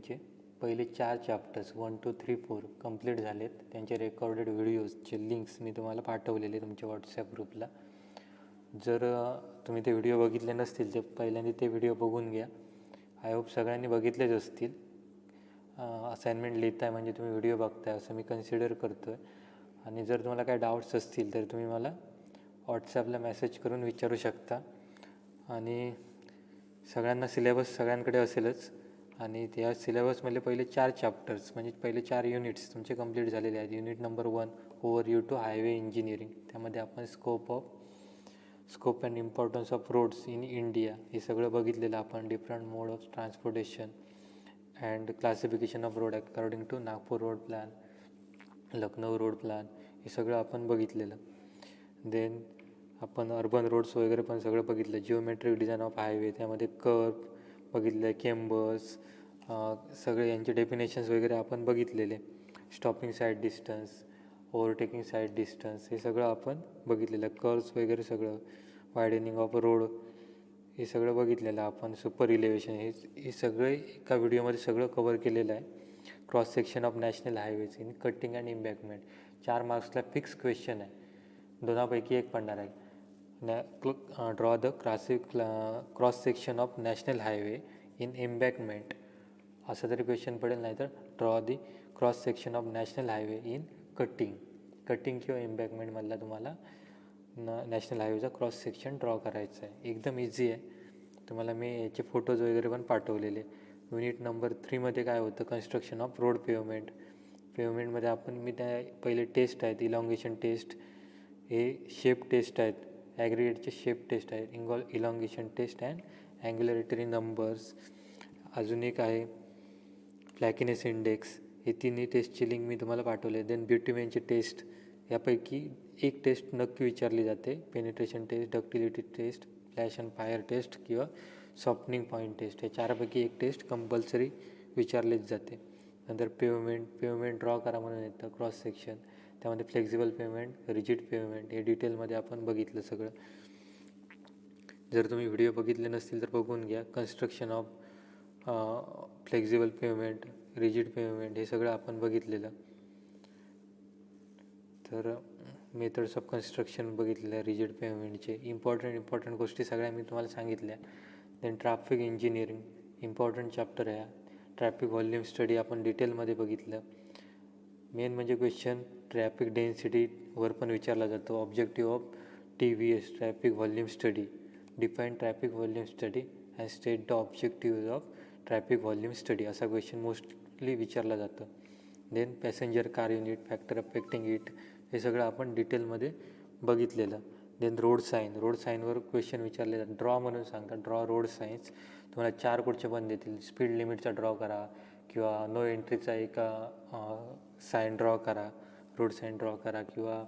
इंजिनिअरिंगचे पहिले 4 chapters 1, 2, 3, 4 complete झालेत. त्यांचे रेकॉर्डेड व्हिडिओजचे लिंक्स मी तुम्हाला पाठवलेले तुमच्या व्हॉट्सॲप ग्रुपला. जर तुम्ही ते व्हिडिओ बघितले नसतील तर पहिल्यांदा ते व्हिडिओ बघून घ्या. आय होप सगळ्यांनी बघितलेच असतील. असाइनमेंट लिहिताय म्हणजे तुम्ही व्हिडिओ बघताय असं मी कन्सिडर करतो आहे. आणि जर तुम्हाला काही डाऊट्स असतील तर तुम्ही मला व्हॉट्सॲपला मेसेज करून विचारू शकता. आणि सगळ्यांना सिलेबस सगळ्यांकडे असेलच. आणि त्या सिलेबसमधले पहिले 4 चॅप्टर्स म्हणजे पहिले 4 युनिट्स तुमचे कंप्लीट झालेले आहेत. Unit number 1 overview to highway engineering, त्यामध्ये आपण scope and importance of roads in India हे सगळं बघितलेलं आपण. Different mode of transportation and classification of road according to Nagpur road plan, Lucknow road plan हे सगळं आपण बघितलेलं. देन आपण अर्बन रोड्स वगैरे पण सगळं बघितलं. जिओमेट्रिक डिझाईन ऑफ हायवे, त्यामध्ये कर्व बघितलं, केम्बर्स सगळे यांचे डेफिनेशन्स वगैरे आपण बघितलेले. Stopping side distance, overtaking side distance हे सगळं आपण बघितलेलं. कर्व्स वगैरे सगळं, वायडनिंग ऑफ रोड हे सगळं बघितलेलं आपण. सुपर इलेव्हेशन हे सगळे एका व्हिडिओमध्ये सगळं कवर केलेलं आहे. Cross section of national highways in cutting and embankment 4 मार्क्सला फिक्स क्वेश्चन आहे, दोनापैकी एक पडणार आहे. Draw the cross section of national highway in embankment असं तरी क्वेश्चन पडेल. नाही तर draw the cross section of national highway in cutting किंवा एम्बॅकमेंटमधला तुम्हाला नॅशनल हायवेचा क्रॉस सेक्शन ड्रॉ करायचा आहे. एकदम इझी आहे. तुम्हाला मी याचे फोटोज वगैरे पण पाठवलेले. युनिट नंबर 3मध्ये काय होतं, कन्स्ट्रक्शन ऑफ रोड पेवमेंटमध्ये आपण मी त्या पहिले टेस्ट आहेत, इलॉंगेशन टेस्ट, हे शेप टेस्ट आहेत, ॲग्रिगेटचे शेप टेस्ट आहेत, इलॉंगेशन टेस्ट अँड अँग्युलॅरिटी नंबर्स. अजून एक आहे फ्लॅकिनेस इंडेक्स. हे तिन्ही टेस्टची लिंक मी तुम्हाला पाठवले. देन ब्युटिमेनची टेस्ट, यापैकी एक टेस्ट नक्की विचारली जाते. Penetration test, ductility test, flash and fire test किंवा सॉफ्टनिंग पॉईंट टेस्ट, हे चारपैकी एक टेस्ट कंपल्सरी विचारलीच जाते. नंतर पेवमेंट ड्रॉ करा म्हणून येतं, क्रॉस सेक्शन, त्यामध्ये फ्लेक्झिबल पेवमेंट, रिजिड पेवमेंट हे डिटेलमध्ये आपण बघितलं सगळं. जर तुम्ही व्हिडिओ बघितले नसतील तर बघून घ्या. Construction of flexible pavement, rigid pavement हे सगळं आपण बघितलेलं. तर मेथड्स ऑफ कन्स्ट्रक्शन बघितलेलं, रिजिड पेवमेंटचे इम्पॉर्टंट गोष्टी सगळ्या मी तुम्हाला सांगितल्या. Then traffic engineering important chapter आहे. ट्रॅफिक व्हॉल्यूम स्टडी आपण डिटेलमध्ये बघितलं. मेन म्हणजे क्वेश्चन ट्रॅफिक डेन्सिटीवर पण विचारला जातो. Objective of TVS traffic volume study, define traffic volume study and state the objective of traffic volume study असा क्वेश्चन मोस्टली विचारला जातं. Then passenger car unit, factor affecting it हे सगळं आपण डिटेलमध्ये बघितलेलं. देन रोड साईनवर क्वेश्चन विचारले जातात. ड्रॉ म्हणून सांगतात, ड्रॉ रोड साईन्स. तुम्हाला 4 कुठचे पण देतील. स्पीड लिमिटचा ड्रॉ करा किंवा नो एंट्रीचा एक साईन ड्रॉ करा, रोड साईन ड्रॉ करा, किंवा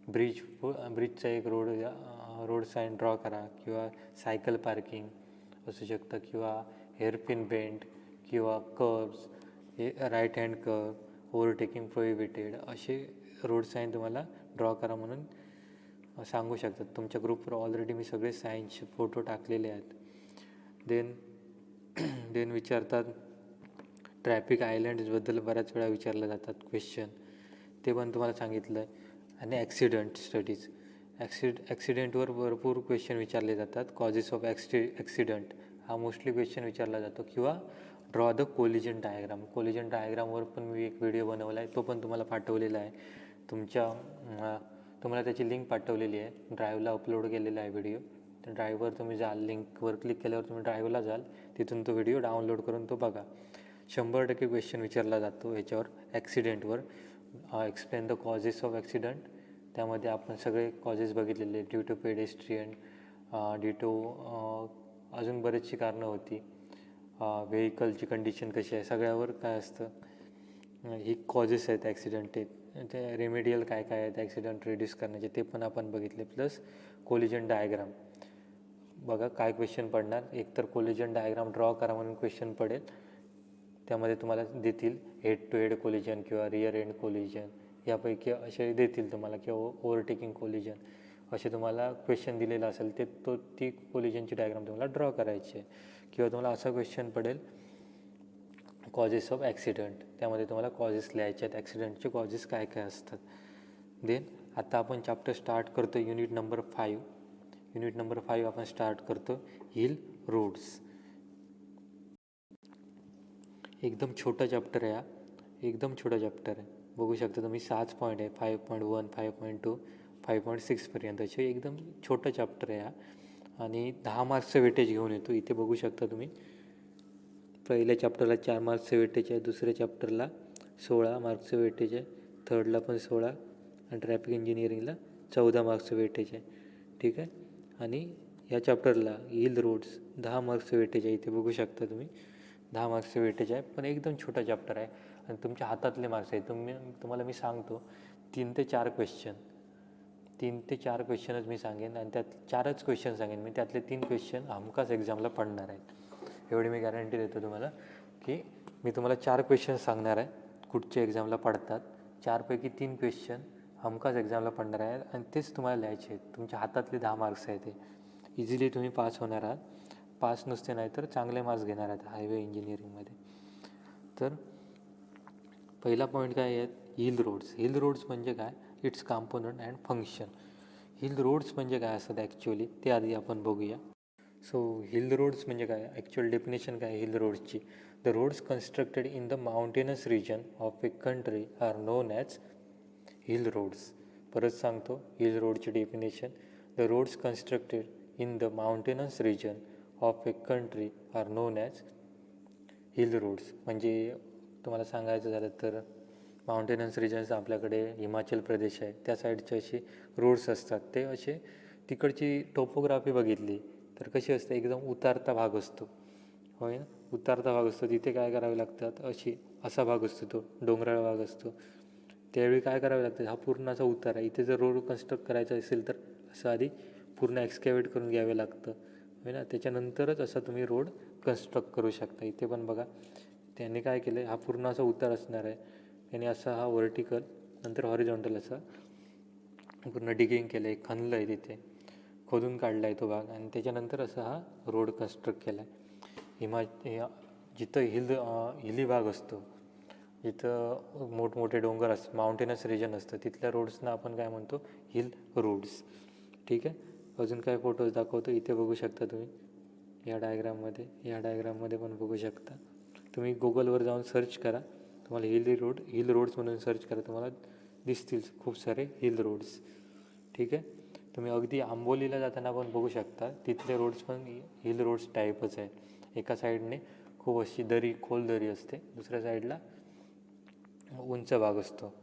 ब्रिजचा एक रोड साईन ड्रॉ करा, किंवा सायकल पार्किंग असू शकतं, किंवा हेअरपिन बेंड, किंवा कर्व्स, हे right hand curve, overtaking prohibited असे रोड साईन तुम्हाला ड्रॉ करा म्हणून सांगू शकतात. तुमच्या ग्रुपवर ऑलरेडी मी सगळे साईनचे फोटो टाकलेले आहेत. देन विचारतात ट्रॅफिक आयलँड्सबद्दल बऱ्याच वेळा विचारले जातात क्वेश्चन, ते पण तुम्हाला सांगितलं आहे. आणि ॲक्सिडेंट स्टडीज, ॲक्सिडेंटवर भरपूर क्वेश्चन विचारले जातात. कॉजेस ऑफ ॲक्सिडेंट हा मोस्टली क्वेश्चन विचारला जातो. किंवा ड्रॉ द कोलिजन डायग्रामवर पण मी एक व्हिडिओ बनवला आहे, तो पण तुम्हाला पाठवलेला आहे. तुम्हाला त्याची लिंक पाठवलेली आहे, ड्राईव्हला अपलोड केलेला आहे व्हिडिओ. तर ड्राईव्हवर तुम्ही जाल, लिंकवर क्लिक केल्यावर तुम्ही ड्राईव्हला जाल, तिथून तो व्हिडिओ डाउनलोड करून तो बघा. 100% क्वेश्चन विचारला जातो ह्याच्यावर, ॲक्सिडेंटवर. Explain the causes of accident, त्यामध्ये आपण सगळे कॉजेस बघितलेले. Due to pedestrian, due to अजून बरेचशी कारणं होती. व्हेकलची कंडिशन कशी आहे, सगळ्यावर काय असतं, ही कॉजेस आहेत ॲक्सिडेंट. ते रेमेडियल काय आहेत ॲक्सिडेंट रिड्यूस करण्याचे ते पण आपण बघितले. प्लस कोलिजन डायग्राम बघा काय क्वेश्चन पडणार. एकतर कोलिजन डायग्राम ड्रॉ करा म्हणून क्वेश्चन पडेल, त्यामध्ये तुम्हाला देतील हेड टू हेड कोलिजन किंवा रिअर एंड कोलिजन यापैकी असे देतील तुम्हाला, किंवा ओव्हरटेकिंग कोलिजन असे तुम्हाला क्वेश्चन दिलेला असेल ती कोलिजनची डायग्राम तुम्हाला ड्रॉ करायची आहे. किंवा तुम्हाला असा क्वेश्चन पडेल कॉजेस ऑफ ॲक्सिडेंट, त्यामध्ये तुम्हाला कॉजेस लिहायचे आहेत, ॲक्सिडेंटचे कॉजेस काय काय असतात. देन आता आपण चॅप्टर स्टार्ट करतो युनिट नंबर 5. युनिट नंबर 5 आपण स्टार्ट करतो हिल रोड्स. एकदम छोटा चॅप्टर आहे हा, एकदम छोटा चॅप्टर आहे. बघू शकता तुम्ही 6 पॉईंट आहे, 5.1, 5.2, 5.6पर्यंतचे एकदम छोटा चॅप्टर आहे हा. आणि 10 मार्क्सचं वेटेज घेऊन येतो. इथे बघू शकता तुम्ही पहिल्या चॅप्टरला 4 मार्क्सचं वेटेज आहे, दुसऱ्या चॅप्टरला 16 मार्क्सचं वेटेज आहे, थर्डला पण 16 आणि ट्रॅफिक इंजिनिअरिंगला 14 मार्क्सचं वेटेज आहे. ठीक आहे. आणि या चॅप्टरला हिल रोड्स 10 मार्क्सचं वेटेज आहे. इथे बघू शकता तुम्ही 10 मार्क्सचं वेटेज आहे, पण एकदम छोटा चॅप्टर आहे आणि तुमच्या हातातले मार्क्स आहे. तुम्हाला मी सांगतो 3 ते 4 क्वेश्चन, 3 ते 4 क्वेश्चनच मी सांगेन आणि त्यात 4च क्वेश्चन सांगेन मी. त्यातले 3 क्वेश्चन हमखास एक्झामला पडणार आहेत. एवढी मी गॅरंटी देतो तुम्हाला की मी तुम्हाला 4 क्वेश्चन सांगणार आहे कुठच्या एक्झामला पडतात. 4पैकी 3 क्वेश्चन हमखास एक्झामला पडणार आहेत आणि तेच तुम्हाला लिहायचे आहेत. तुमच्या हातातले 10 मार्क्स आहेत ते इझिली तुम्ही पास होणार आहात. पास नुसते नाही तर चांगले मार्क्स घेणार आहेत हायवे इंजिनिअरिंगमध्ये. तर पहिला पॉईंट काय आहे, हिल रोड्स. हिल रोड्स म्हणजे काय, its component and function. Hill roads म्हणजे काय असतात ॲक्च्युअली ते आधी आपण बघूया. सो हिल रोड्स म्हणजे काय, ॲक्च्युअल डेफिनेशन काय हिल रोड्सची. The roads constructed in the mountainous region of a country are known as hill roads. परत सांगतो हिल रोडची definition. The roads constructed in the mountainous region of a country are known as hill roads. म्हणजे तुम्हाला सांगायचं झालं तर mountainous reasons आपल्याकडे हिमाचल प्रदेश आहे, त्या साईडचे असे रोड्स असतात. ते असे तिकडची टोपोग्राफी बघितली तर कशी असते, एकदम उतारता भाग असतो, होय ना, उतारता भाग असतो. तिथे काय करावे लागतात, असा भाग असतो, तो डोंगराळ भाग असतो. त्यावेळी काय करावे लागतं, हा पूर्ण असा उतार आहे. इथे जर रोड कन्स्ट्रक्ट करायचा असेल तर असं आधी पूर्ण एक्सकॅवेट करून घ्यावे लागतं, होय ना. त्याच्यानंतरच असा तुम्ही रोड कन्स्ट्रक्ट करू शकता. इथे पण बघा त्यांनी काय केलं, हा पूर्ण असा उतार असणार आहे, त्याने असा हा व्हर्टिकल नंतर हॉरिझॉन्टल असा पूर्ण डिगिंग केलं आहे, खणलं आहे, तिथे खोदून काढला आहे तो भाग आणि त्याच्यानंतर असा हा रोड कन्स्ट्रक्ट केला आहे. जिथं हिली भाग असतो, जिथं मोठमोठे डोंगर असतात, माउंटेनस रिजन असतं, तिथल्या रोड्सना आपण काय म्हणतो, हिल रोड्स. ठीक आहे. अजून काय फोटोज दाखवतो, इथे बघू शकता तुम्ही या डायग्राममध्ये पण बघू शकता तुम्ही. गुगलवर जाऊन सर्च करा, तुम्हाला हिल रोड्स म्हणून सर्च करा, तुम्हाला दिसतील खूप सारे हिल रोड्स. ठीक आहे. तुम्ही अगदी आंबोलीला जाताना पण बघू शकता, तिथले रोड्स पण हिल रोड्स टाईपच आहे. एका साईडने खूप अशी खोल दरी असते, दुसऱ्या साईडला उंच भाग असतो.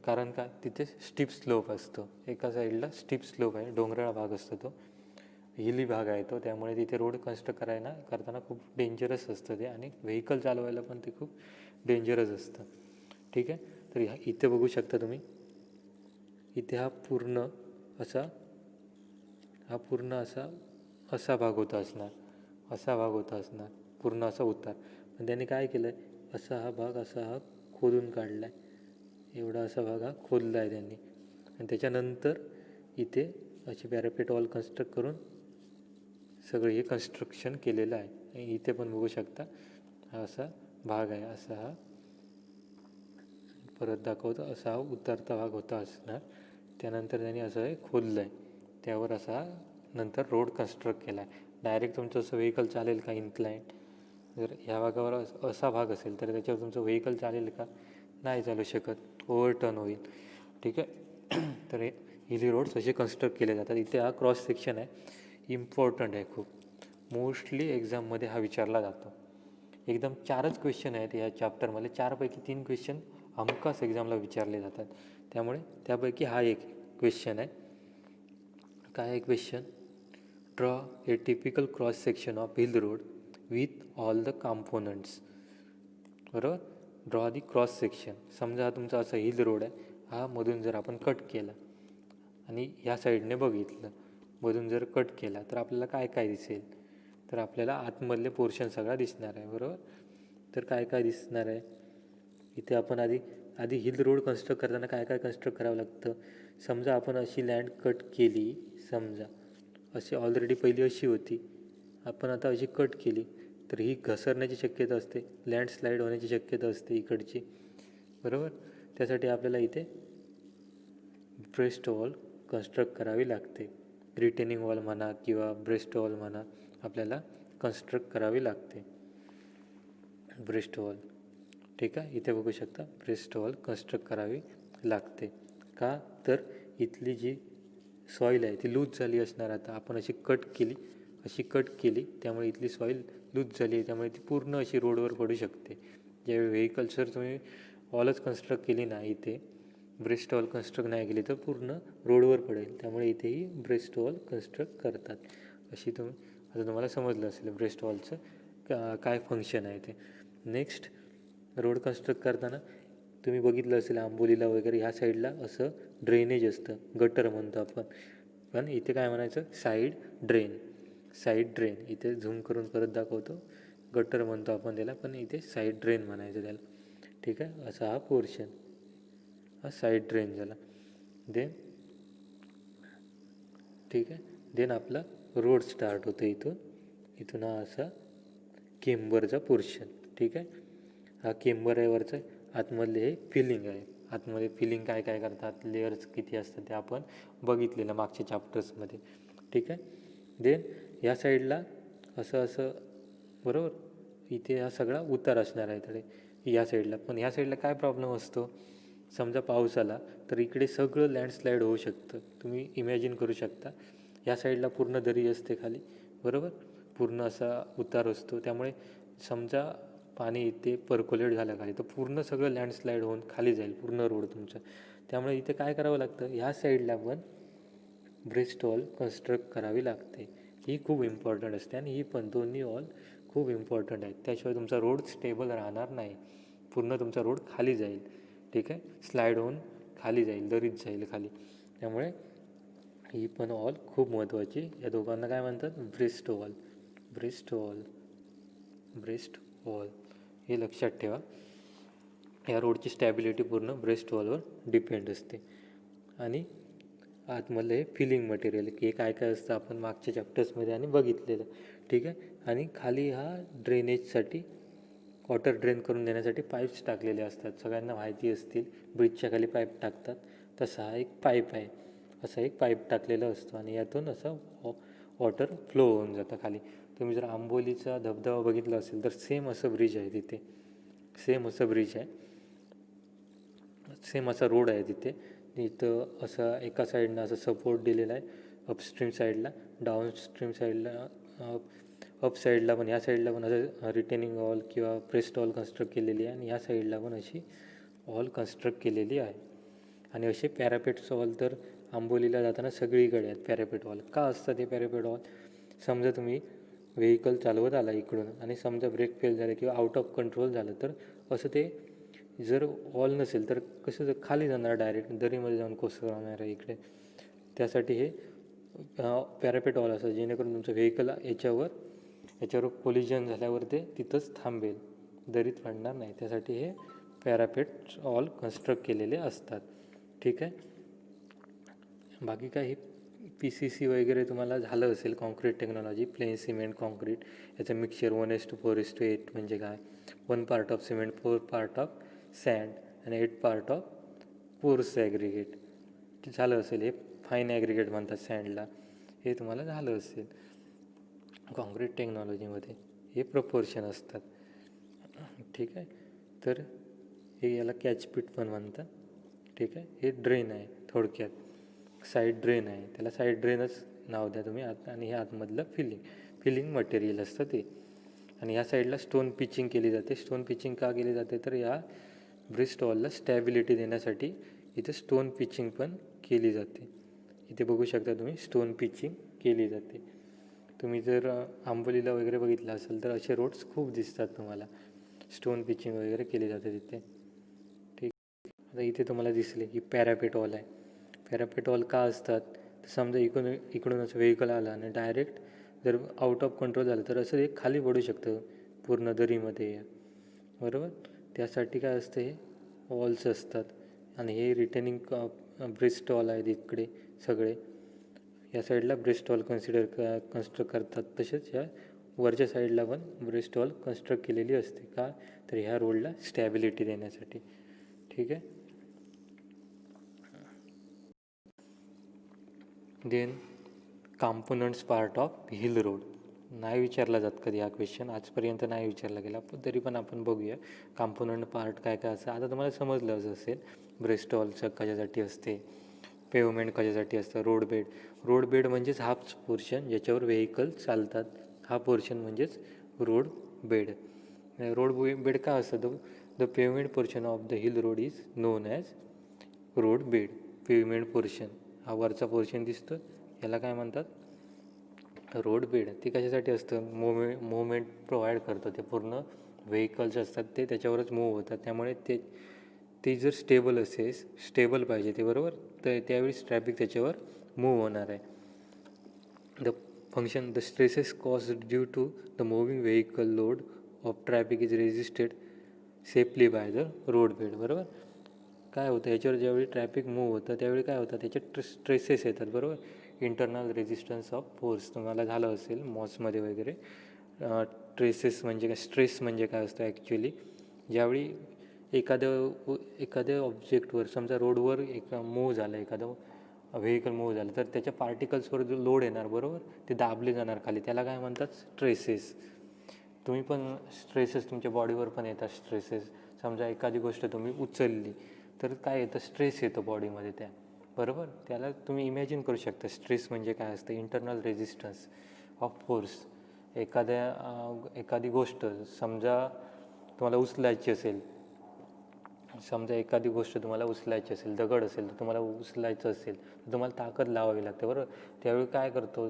कारण का, तिथे स्टीप स्लोप असतो. एका साईडला स्टीप स्लोप आहे, डोंगराळ भाग असतो, तो हिली भाग आहे तो. त्यामुळे तिथे रोड कन्स्ट्रक्ट करताना खूप डेंजरस असतं ते आणि व्हेकल चालवायला पण ते खूप डेंजरस असतं. ठीक आहे. तर इथे बघू शकता तुम्ही, इथे हा पूर्ण असा भाग होता असणार, पूर्ण असा उतार. पण त्याने काय केलं आहे, असा हा खोदून काढला आहे, एवढा असा भाग हा खोदला आहे त्यांनी. आणि त्याच्यानंतर इथे अशी पॅरापेट वॉल कन्स्ट्रक्ट करून सगळं हे कन्स्ट्रक्शन केलेलं आहे. आणि इथे पण बघू शकता हा असा भाग आहे, असा हा परत दाखवतो, असा हा उतरता भाग होता असणार. त्यानंतर त्यांनी असं हे खोदलं आहे, त्यावर असा नंतर रोड कन्स्ट्रक्ट केला आहे. डायरेक्ट तुमचं असं व्हेकल चालेल का इन्क्लाइंट, जर ह्या भागावर असा भाग असेल तर त्याच्यावर तुमचं व्हेकल चालेल का, नाही चालू शकत, ओव्हरटर्न होईल. ठीक आहे. तर हे हिली रोड्स असे कन्स्ट्रक्ट केले जातात. इथे हा क्रॉस सेक्शन आहे, इम्पॉर्टंट आहे खूप, मोस्टली एक्झाममध्ये हा विचारला जातो. एकदम 4च क्वेश्चन आहेत या चॅप्टरमध्ये, 4पैकी 3 क्वेश्चन हमखास एक्झामला विचारले जातात. त्यामुळे त्यापैकी हा एक क्वेश्चन आहे. काय आहे question, draw a typical cross section of hill road with all the components. बरोबर, ड्रॉ दी क्रॉस सेक्शन. समजा हा तुमचा असा हिल रोड आहे, हा मधून जर आपण कट केला आणि ह्या साईडने बघितलं, मधून जर कट केला तर आपल्याला काय काय दिसेल, तर आपल्याला आतमधले पोर्शन सगळा दिसणार आहे. बरोबर, तर काय काय दिसणार आहे, इथे आपण आधी हिल रोड कन्स्ट्रक्ट करताना काय काय कन्स्ट्रक्ट करावं लागतं. समजा आपण अशी लँड कट केली, समजा अशी ऑलरेडी पहिली अशी होती, आपण आता अशी कट केली, तर ही घसरण्याची शक्यता असते, लँडस्लाईड होण्याची शक्यता असते इकडची, बरोबर. त्यासाठी आपल्याला इथे ब्रेस्ट वॉल कन्स्ट्रक्ट करावी लागते. रिटेनिंग वॉल म्हणा किंवा ब्रेस्ट वॉल म्हणा, आपल्याला कन्स्ट्रक्ट करावी लागते ब्रेस्ट वॉल. ठीक आहे, इथे बघू शकता ब्रेस्ट वॉल कन्स्ट्रक्ट करावी लागते. का तर इथली जी सॉईल आहे ती लूज झाली असणार. आता आपण अशी कट केली त्यामुळे इथली सॉईल लूज झाली आहे, त्यामुळे ती पूर्ण अशी रोडवर पडू शकते. ज्यावेळी व्हेकल जर तुम्ही वॉलच कन्स्ट्रक्ट केली ना, इथे ब्रेस्ट वॉल कन्स्ट्रक्ट नाही केली तर पूर्ण रोडवर पडेल. त्यामुळे इथेही ब्रेस्ट वॉल कन्स्ट्रक्ट करतात. अशी आता तुम्हाला समजलं असेल ब्रेस्ट वॉलचं काय फंक्शन आहे ते. नेक्स्ट, रोड कन्स्ट्रक्ट करताना तुम्ही बघितलं असेल आंबोलीला वगैरे ह्या साईडला असं ड्रेनेज असतं, गटर म्हणतो आपण, पण इथे काय म्हणायचं, साईड ड्रेन. इथे झूम करून परत दाखवतो, गटर म्हणतो आपण त्याला, पण इथे साईड ड्रेन म्हणायचं त्याला. ठीक आहे, असा हा पोर्शन, हा साईड ड्रेन झाला. देन आपला रोड स्टार्ट होतो इथून हा असा केम्बरचा पोर्शन. ठीक आहे, हा केम्बर आहे वरचा. आतमधले हे फिलिंग आहे. आतमध्ये फिलिंग काय काय करतात, लेयर्स किती असतात ते आपण बघितलेलं मागच्या चॅप्टर्समध्ये. ठीक आहे, देन या साईडला असं बरोबर, इथे हा सगळा उतार असणार आहे इकडे या साईडला. पण ह्या साईडला काय प्रॉब्लेम असतो, समजा पाऊस आला तर इकडे सगळं लँडस्लाईड होऊ शकतं. तुम्ही इमॅजिन करू शकता, या साईडला पूर्ण दरी असते खाली, बरोबर, पूर्ण असा उतार असतो. त्यामुळे समजा पाणी इथे पर्कोलेट झालं खाली तर पूर्ण सगळं लँडस्लाईड होऊन खाली जाईल पूर्ण रोड तुमचा. त्यामुळे इथे काय करावं लागतं, ह्या साईडला पण ब्रेस्ट वॉल कन्स्ट्रक्ट करावी लागते. ही खूप इम्पॉर्टंट असते आणि ही पण दोन्ही वॉल खूप इम्पॉर्टंट आहेत. त्याशिवाय तुमचा रोड स्टेबल राहणार नाही, पूर्ण तुमचा रोड खाली जाईल. ठीक आहे, स्लाईड होऊन खाली जाईल, दरीत जाईल खाली. त्यामुळे ही पण वॉल खूप महत्त्वाची. या दोघांना काय म्हणतात, ब्रेस्ट वॉल. हे लक्षात ठेवा. या रोडची स्टॅबिलिटी पूर्ण ब्रेस्ट वॉलवर डिपेंड असते. आणि आतमधलं हे फिलिंग मटेरियल, हे काय काय असतं आपण मागच्या चॅप्टर्समध्ये आणि बघितलेलं. ठीक आहे, आणि खाली हा ड्रेनेजसाठी, वॉटर ड्रेन करून देण्यासाठी पाईप्स टाकलेले असतात. सगळ्यांना माहिती असतील, ब्रिजच्या खाली पाईप टाकतात, तसा हा एक पाईप आहे. असा एक पाईप टाकलेला असतो आणि यातून असं वॉटर फ्लो होऊन जातं खाली. तुम्ही जर आंबोलीचा धबधबा बघितला असेल तर सेम असं ब्रिज आहे तिथे, सेम असा रोड आहे तिथे. इथं असं एका साईडनं असं सपोर्ट दिलेला आहे अपस्ट्रीम साईडला, डाऊनस्ट्रीम साईडला, अप साईडला पण, ह्या साईडला पण असं रिटेनिंग वॉल किंवा ब्रेस्ट वॉल कन्स्ट्रक्ट केलेली आहे, आणि ह्या साईडला पण अशी वॉल कन्स्ट्रक्ट केलेली आहे. आणि असे पॅरापेट्स वॉल तर आंबोलीला जाताना सगळीकडे आहेत. पॅरापेट वॉल का असतात हे पॅरापेट वॉल, समजा तुम्ही व्हेकल चालवत आला इकडून आणि समजा ब्रेक फेल झाले किंवा आउट ऑफ कंट्रोल झालं तर असं ते, जर वॉल नसेल तर कसं खाली जाणार, डायरेक्ट दरीमध्ये जाऊन कोसळणार आहे इकडे. त्यासाठी हे पॅरापेट वॉल असतात, जेणेकरून तुमचं व्हेकल याच्यावर कोलिजन झाल्यावर ते तिथंच थांबेल, दरीत पडणार नाही. त्यासाठी हे पॅरापेट वॉल कन्स्ट्रक्ट केलेले असतात. ठीक आहे, बाकी काय, हे PCC वगैरे तुम्हाला झालं असेल, concrete technology, plain cement concrete, याचं मिक्सचर 1:4:8 म्हणजे काय, 1 part of cement, 4 part of sand आणि 8 पार्ट ऑफ पोर्स ॲग्रिगेट. ते झालं असेल. हे फाईन ॲग्रिगेट म्हणतात सँडला, हे तुम्हाला झालं असेल. कॉन्क्रीट टेक्नॉलॉजीमध्ये हे प्रपोर्शन असतात. ठीक आहे, तर हे याला कॅचपिट पण म्हणतात. ठीक आहे, हे ड्रेन आहे, थोडक्यात साईड ड्रेन आहे, त्याला साईड ड्रेनच नाव द्या तुम्ही. आणि हे आतमधलं फिलिंग मटेरियल असतं ते. आणि ह्या साईडला स्टोन पिचिंग केली जाते. स्टोन पिचिंग का केली जाते तर या ब्रेस्ट वॉलला स्टॅबिलिटी देण्यासाठी इथे स्टोन पिचिंग पण केली जाते. इथे बघू शकता तुम्ही, स्टोन पिचिंग केली जाते. तुम्ही जर आंबोलीला वगैरे बघितलं असेल तर असे रोड्स खूप दिसतात तुम्हाला, स्टोन पिचिंग वगैरे केली जाते तिथे. ठीक, आता इथे तुम्हाला दिसले की पॅरापेट वॉल आहे. पॅरापेट वॉल का असतात तर समजा इकडून असं व्हेकल आला आणि डायरेक्ट जर आउट ऑफ कंट्रोल झालं तर असं एक खाली पडू शकतं पूर्ण दरीमध्ये, बरोबर. त्यासाठी काय असतं, हे वॉल्स असतात. आणि हे रिटेनिंग ब्रेस्ट वॉल आहेत इकडे सगळे, या साईडला ब्रेस्ट वॉल कन्स्ट्रक्ट करतात. तसेच या वरच्या साईडला पण ब्रेस्ट वॉल कन्स्ट्रक्ट केलेली असते. का तर ह्या रोडला स्टॅबिलिटी देण्यासाठी. ठीक आहे. Then components part of hill road. नाही विचारला जात कधी हा क्वेश्चन, आजपर्यंत नाही विचारला गेला, पण तरी पण आपण बघूया कॉम्पोनंट पार्ट काय काय असं. आता तुम्हाला समजलंच असेल ब्रेस्ट वॉलचं कशासाठी असते, पेवमेंट कशासाठी असतं, रोड बेड म्हणजेच हा पोर्शन ज्याच्यावर व्हेकल चालतात, हा पोर्शन म्हणजेच रोड बेड. रोड बेड काय असतं, the pavement portion of the hill road is known as road bed. Pavement portion हा वरचा पोर्शन दिसतो, याला काय म्हणतात, रोड बेड. ते कशासाठी असतं, मुवमेंट प्रोव्हाइड करतं. ते पूर्ण व्हेकल्स असतात ते त्याच्यावरच मूव्ह होतात, त्यामुळे ते जर स्टेबल पाहिजे ते, बरोबर, तर त्यावेळेस ट्रॅफिक त्याच्यावर मूव्ह होणार आहे. The stresses caused due to the moving vehicle load of traffic is resisted safely by the road bed. बरोबर, काय होतं याच्यावर ज्यावेळी ट्रॅफिक मूव्ह होतं त्यावेळी काय होतं, त्याचे स्ट्रेसेस येतात. बरोबर, इंटरनल रेजिस्टन्स ऑफ फोर्स तुम्हाला झालं असेल मॉसमध्ये वगैरे. ट्रेसेस म्हणजे काय, स्ट्रेस म्हणजे काय असतं ॲक्च्युली, ज्यावेळी एखाद्या ऑब्जेक्टवर, समजा रोडवर मूव्ह झालं, एखादं व्हेकल मूव्ह झालं, तर त्याच्या पार्टिकल्सवर जो लोड येणार, बरोबर, ते दाबले जाणार खाली, त्याला काय म्हणतात, स्ट्रेसेस. तुम्ही पण स्ट्रेसेस तुमच्या बॉडीवर पण येतात स्ट्रेसेस. समजा एखादी गोष्ट तुम्ही उचलली तर काय येतं, स्ट्रेस येतो बॉडीमध्ये त्या, बरोबर. त्याला तुम्ही इमॅजिन करू शकता स्ट्रेस म्हणजे काय असतं, इंटरनल रेजिस्टन्स ऑफ फोर्स. एखादी गोष्ट समजा तुम्हाला उचलायची असेल, दगड असेल तर तुम्हाला उचलायचं असेल तर तुम्हाला ताकद लावावी लागते, बरोबर. त्यावेळी काय करतो,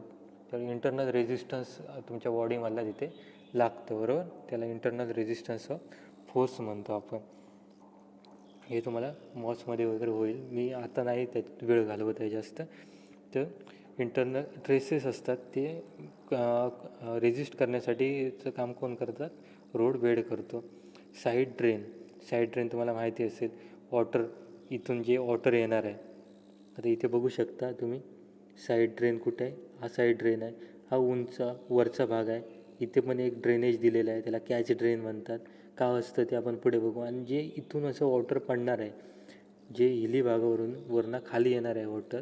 त्यावेळी इंटरनल रेजिस्टन्स तुमच्या बॉडीमधला तिथे लागतं, बरोबर. त्याला इंटरनल रेजिस्टन्स ऑफ फोर्स म्हणतो आपण. हे तुम्हाला मॉसमध्ये वगैरे होईल, मी आता नाही त्यात वेळ घालवत आहे जास्त. तर इंटरनल ट्रेसेस असतात ते रेजिस्ट करण्यासाठीचं काम कोण करतात, रोड बेड करतो. साईड ड्रेन तुम्हाला माहिती असेल, इथून जे वॉटर येणार आहे, आता इथे बघू शकता तुम्ही साईड ड्रेन कुठे आहे, हा साईड ड्रेन आहे, हा वरचा भाग आहे. इथे पण एक ड्रेनेज दिलेला आहे, त्याला कॅच ड्रेन म्हणतात. का असतं ते आपण पुढे बघू. आणि जे इथून असं वॉटर पडणार आहे, जे हिली वरनं खाली येणार आहे वॉटर,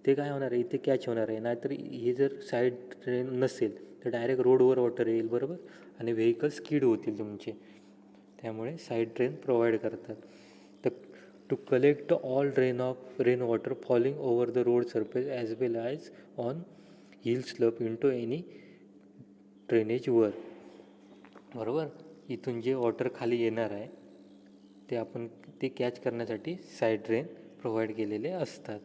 ते काय होणार आहे, इथे कॅच होणार आहे. नाहीतर हे जर साईड ड्रेन नसेल तर डायरेक्ट रोडवर वॉटर येईल, बरोबर, आणि व्हेकल स्किड होतील तुमचे. त्यामुळे साईड ड्रेन प्रोव्हाइड करतात. तर to collect all rain water falling over the road surface as well as on hill slope into any drainage वर. बरोबर, इथून जे वॉटर खाली येणार आहे ते कॅच करण्यासाठी साईड ड्रेन प्रोव्हाइड केलेले असतात.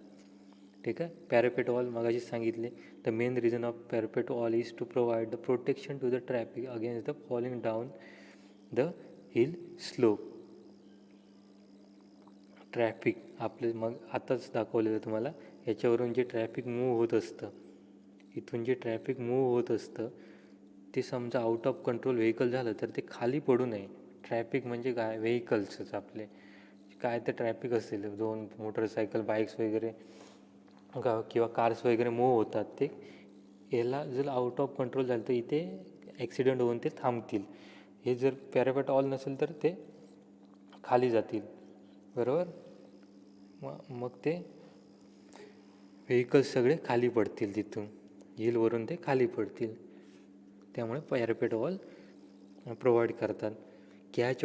ठीक आहे. पॅरापेट वॉल मगाशी सांगितले, the main reason of parapet wall is to provide the protection to the traffic against the falling down the hill slope. Traffic आपले मग आताच दाखवलेलं तुम्हाला, याच्यावरून जे ट्रॅफिक मूव्ह होत असतं, इथून जे ट्रॅफिक मूव्ह होत असतं ते समजा आउट ऑफ कंट्रोल व्हेकल झालं तर ते खाली पडू नये. ट्रॅफिक म्हणजे काय, व्हेकल्सच आपले काय तर ट्रॅफिक असेल, 2 मोटरसायकल, बाईक्स वगैरे किंवा कार्स वगैरे मूव्ह होतात, ते याला जर आउट ऑफ कंट्रोल झालं तर इथे ॲक्सिडेंट होऊन ते थांबतील. हे जर पॅरापेट ऑल नसेल तर ते खाली जातील, बरोबर. मग ते व्हेकल्स सगळे खाली पडतील, तिथून हिलवरून ते खाली पडतील. त्यामुळे पॅरापेट वॉल प्रोव्हाइड करतात. कॅच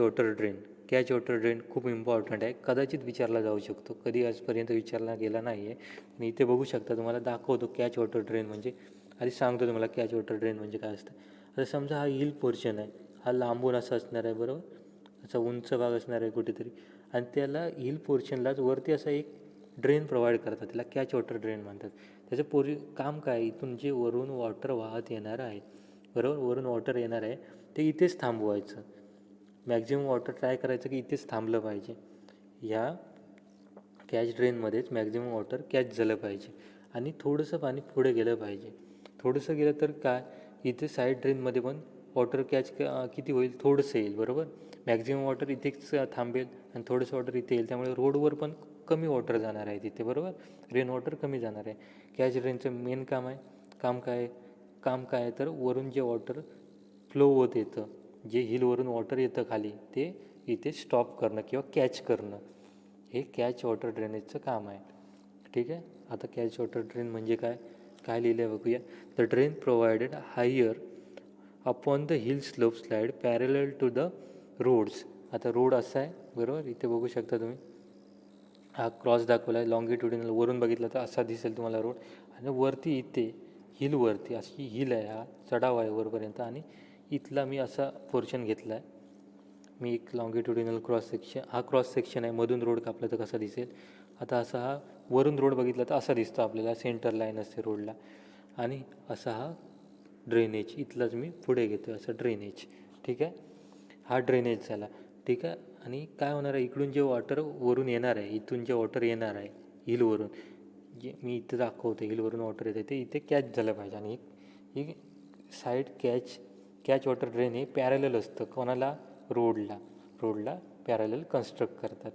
वॉटर ड्रेन खूप इम्पॉर्टंट आहे, कदाचित विचारला जाऊ शकतो, कधी आजपर्यंत विचारला गेला नाही आहे. मी इथे बघू शकता, तुम्हाला दाखवतो कॅच वॉटर ड्रेन म्हणजे. आधी सांगतो तुम्हाला कॅच वॉटर ड्रेन म्हणजे काय असतं. आता समजा हा हिल पोर्शन आहे, हा लांबून असा असणार आहे, बरोबर, असा उंच भाग असणार आहे कुठेतरी, आणि त्याला हिल पोर्शनलाच वरती असा एक ड्रेन प्रोव्हाइड करतात, त्याला कॅच वॉटर ड्रेन म्हणतात. त्याचं काम काय, इथून जे वरून वॉटर वाहत येणार आहे, बरोबर, वरून वॉटर येणार आहे ते इथेच थांबवायचं. मॅक्झिमम वॉटर ट्राय करायचं की इथेच थांबलं पाहिजे. ह्या कॅच ड्रेनमध्येच मॅक्झिमम वॉटर कॅच झालं पाहिजे आणि थोडंसं पाणी पुढे गेलं पाहिजे. थोडंसं गेलं तर काय, इथे साईड ड्रेनमध्ये पण वॉटर कॅच किती होईल, थोडंसं येईल, बरोबर. मॅक्झिमम वॉटर इथेच थांबेल आणि थोडंसं वॉटर इथे येईल, त्यामुळे रोडवर पण कमी वॉटर जाणार आहे तिथे, बरोबर. रेन वॉटर कमी जाणार आहे. कॅच ड्रेनचं मेन काम काय आहे तर वरून जे वॉटर फ्लो होत येतं, जे हिलवरून वॉटर येतं खाली ते इथे स्टॉप करणं किंवा कॅच करणं, हे कॅच वॉटर ड्रेनेजचं काम आहे. ठीक आहे. आता कॅच वॉटर ड्रेन म्हणजे काय काय लिहिलं आहे बघूया. The drain provided higher upon the hill slope slide parallel to the roads. आता रोड असा आहे बरोबर, इथे बघू शकता तुम्ही, हा क्रॉस दाखवला आहे लॉंगिट्युडिनल, वरून बघितलं तर असा दिसेल तुम्हाला रोड, आणि वरती इथे हिलवरती अशी हिल आहे, हा चढाव आहे वरपर्यंत, आणि इथला मी असा पोर्शन घेतला आहे. मी एक लॉंगिट्युडिनल क्रॉस सेक्शन, हा क्रॉस सेक्शन आहे, मधून रोड कापला तर कसा दिसेल. आता असा हा वरून रोड बघितला तर असा दिसतो आपल्याला, सेंटर लाईन असते रोडला, आणि असा हा ड्रेनेज इथलाच मी पुढे घेतो असं ड्रेनेज. ठीक आहे, हा ड्रेनेज झाला. ठीक आहे, आणि काय होणार आहे, इकडून जे वॉटर वरून येणार आहे, इथून जे वॉटर येणार आहे हिलवरून, जे मी इथं दाखवतो हिलवरून वॉटर येते ते इथे कॅच झालं पाहिजे, आणि ही साईड कॅच वॉटर ड्रेन हे पॅरलल असतं कोणाला, रोडला पॅरलल कन्स्ट्रक्ट करतात.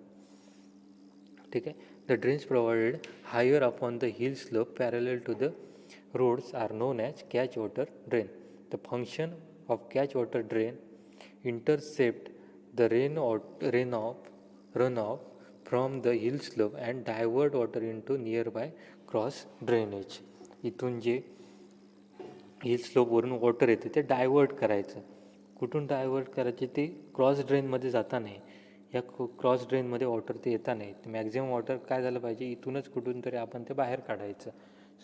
ठीक आहे. The drains provided higher upon the hill slope parallel to the roads are known as catch water drain. The function of catch water drain intercept the runoff from the hill slope and divert water into nearby cross drainage. इथून जे hill स्लोपवरून water येते ते divert करायचं. कुठून divert करायचे, ते cross ड्रेनमध्ये जाता नाही, या क्रॉस ड्रेनमध्ये वॉटर ते येता नाही. मॅक्झिमम वॉटर काय झालं पाहिजे, इथूनच कुठून तरी आपण ते बाहेर काढायचं,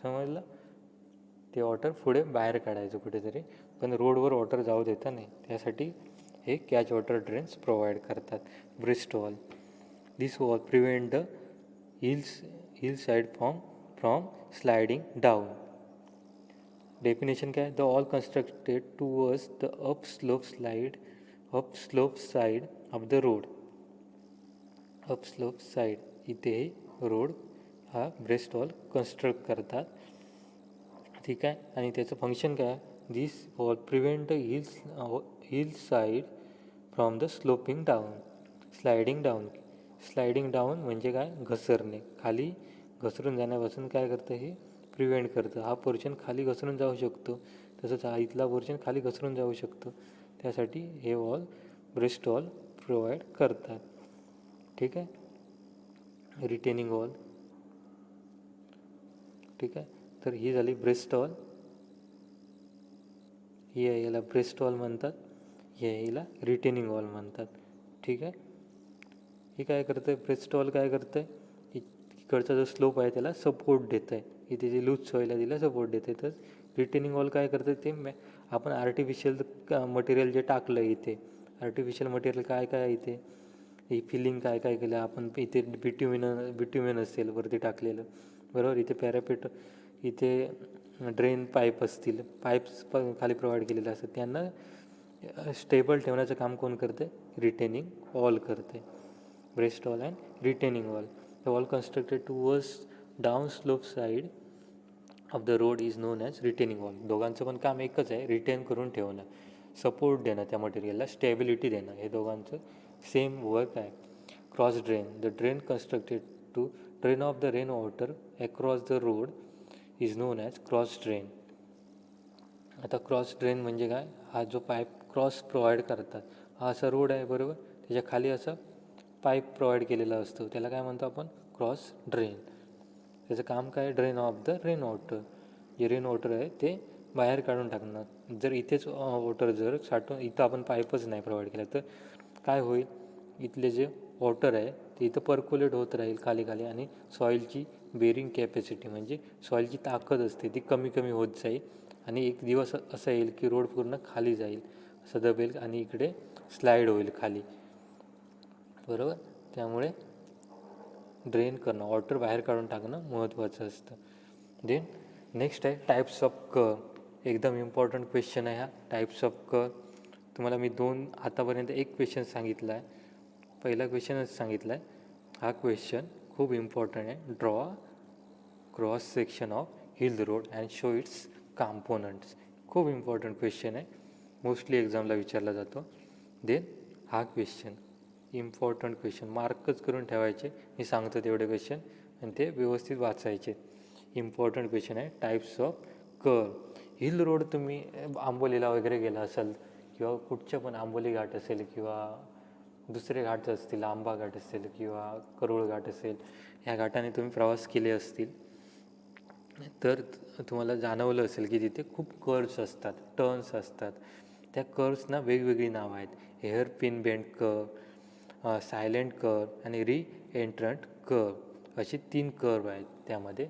समजलं. ते वॉटर पुढे बाहेर काढायचं कुठेतरी, पण रोडवर वॉटर जाऊ देता नाही, त्यासाठी हे कॅच वॉटर ड्रेन्स प्रोव्हाइड करतात. Breast wall, this wall prevent the hill side from sliding down. Definition काय, the all constructed towards the up slope side of the road. Up slope side इथे road हा breast wall construct करतात. ठीक आहे, आणि त्याचं function काय, this wall prevent the hill side from the sloping down. Sliding down म्हणजे काय, घसरणे, खाली घसरून जाण्यापासून काय करतं, हे प्रिव्हेंट करतं. हा पोर्शन खाली घसरून जाऊ शकतो, तसंच हा इथला पोर्शन खाली घसरून जाऊ शकतो, त्यासाठी हे वॉल ब्रेस्ट वॉल प्रोव्हाइड करतात. ठीक आहे. रिटेनिंग वॉल, ठीक आहे, तर ही झाली ब्रेस्ट वॉल, ही आहे याला ब्रेस्ट वॉल म्हणतात, याला रिटेनिंग वॉल म्हणतात. ठीक आहे, ही काय करतं आहे, ब्रेस्ट वॉल काय करतं आहे, इकडचा जो स्लोप आहे त्याला सपोर्ट देतं आहे, इथे जे लूज सॉईल आहे तिला सपोर्ट देते. तर रिटेनिंग वॉल काय करतं, ते आपण आर्टिफिशियल मटेरियल जे टाकलं आहे, इथे आर्टिफिशियल मटेरियल काय काय आहे, इथे ही फिलिंग काय काय केलं आपण, इथे बिट्युमेन असेल वरती टाकलेलं बरोबर, इथे पॅरापेट, इथे ड्रेन पाईप असतील, पाईप्स पण खाली प्रोव्हाइड केलेले असतात, त्यांना स्टेबल ठेवण्याचं काम कोण करते, रिटेनिंग वॉल करते. Breast wall and retaining wall. The wall constructed towards down slope side of the road is known as retaining wall. दोघांचं पण काम एकच आहे, रिटेन करून ठेवणं, सपोर्ट देणं त्या मटेरियलला, स्टेबिलिटी देणं, हे दोघांचं सेम वर्क आहे. Cross drain, the drain constructed to drain off the rain water across the road is known as cross drain. आता क्रॉस ड्रेन म्हणजे काय, हा जो पाईप क्रॉस प्रोव्हाइड करतात, हा असा रोड आहे बरोबर, त्याच्या खाली असं पाईप प्रोव्हाइड केलेला असतो, त्याला काय म्हणतो आपण, क्रॉस ड्रेन. त्याचं काम काय, drain off the rain water, जे रेन वॉटर आहे ते बाहेर काढून टाकणं. जर इथेच वॉटर जर साठवून, इथं आपण पाईपच नाही प्रोव्हाइड केला तर काय होईल, इथले जे वॉटर आहे ते इथं पर्क्युलेट होत राहील खाली खाली, आणि सॉईलची बेरिंग कॅपॅसिटी म्हणजे सॉईलची ताकद असते ती कमी कमी होत जाईल, आणि एक दिवस असं येईल की रोड पूर्ण खाली जाईल, असं दबेल आणि इकडे स्लाईड होईल खाली बरोबर. त्यामुळे ड्रेन करणं, वॉटर बाहेर काढून टाकणं महत्त्वाचं असतं. देन नेक्स्ट आहे टाईप्स ऑफ कर्व. एकदम इम्पॉर्टंट क्वेश्चन आहे हा, टाईप्स ऑफ कर्व. तुम्हाला मी आतापर्यंत एक क्वेश्चन सांगितला आहे, पहिला क्वेश्चनच सांगितला आहे. हा क्वेश्चन खूप इम्पॉर्टंट आहे. Draw cross section of hill road and show it's components. खूप इम्पॉर्टंट क्वेश्चन आहे, मोस्टली एक्झामला विचारला जातो. देन हा क्वेश्चन इम्पॉर्टंट क्वेश्चन, मार्कच करून ठेवायचे, मी सांगतो तेवढे क्वेश्चन, आणि ते व्यवस्थित वाचायचे. इम्पॉर्टंट क्वेश्चन आहे types of curve. Hill road तुम्ही आंबोलीला वगैरे गेला असाल किंवा कुठच्या पण आंबोली घाट असेल किंवा दुसरे घाट असतील, आंबा घाट असेल किंवा करोळ घाट असेल, ह्या घाटाने तुम्ही प्रवास केले असतील तर तुम्हाला जाणवलं असेल की तिथे खूप कर्व्स असतात, टर्न्स असतात. त्या कर्व्सना वेगवेगळी नावं आहेत. Hair pin bend curve, silent curve आणि री एंट्रंट कर्व अशी 3 कर्व आहेत. त्यामध्ये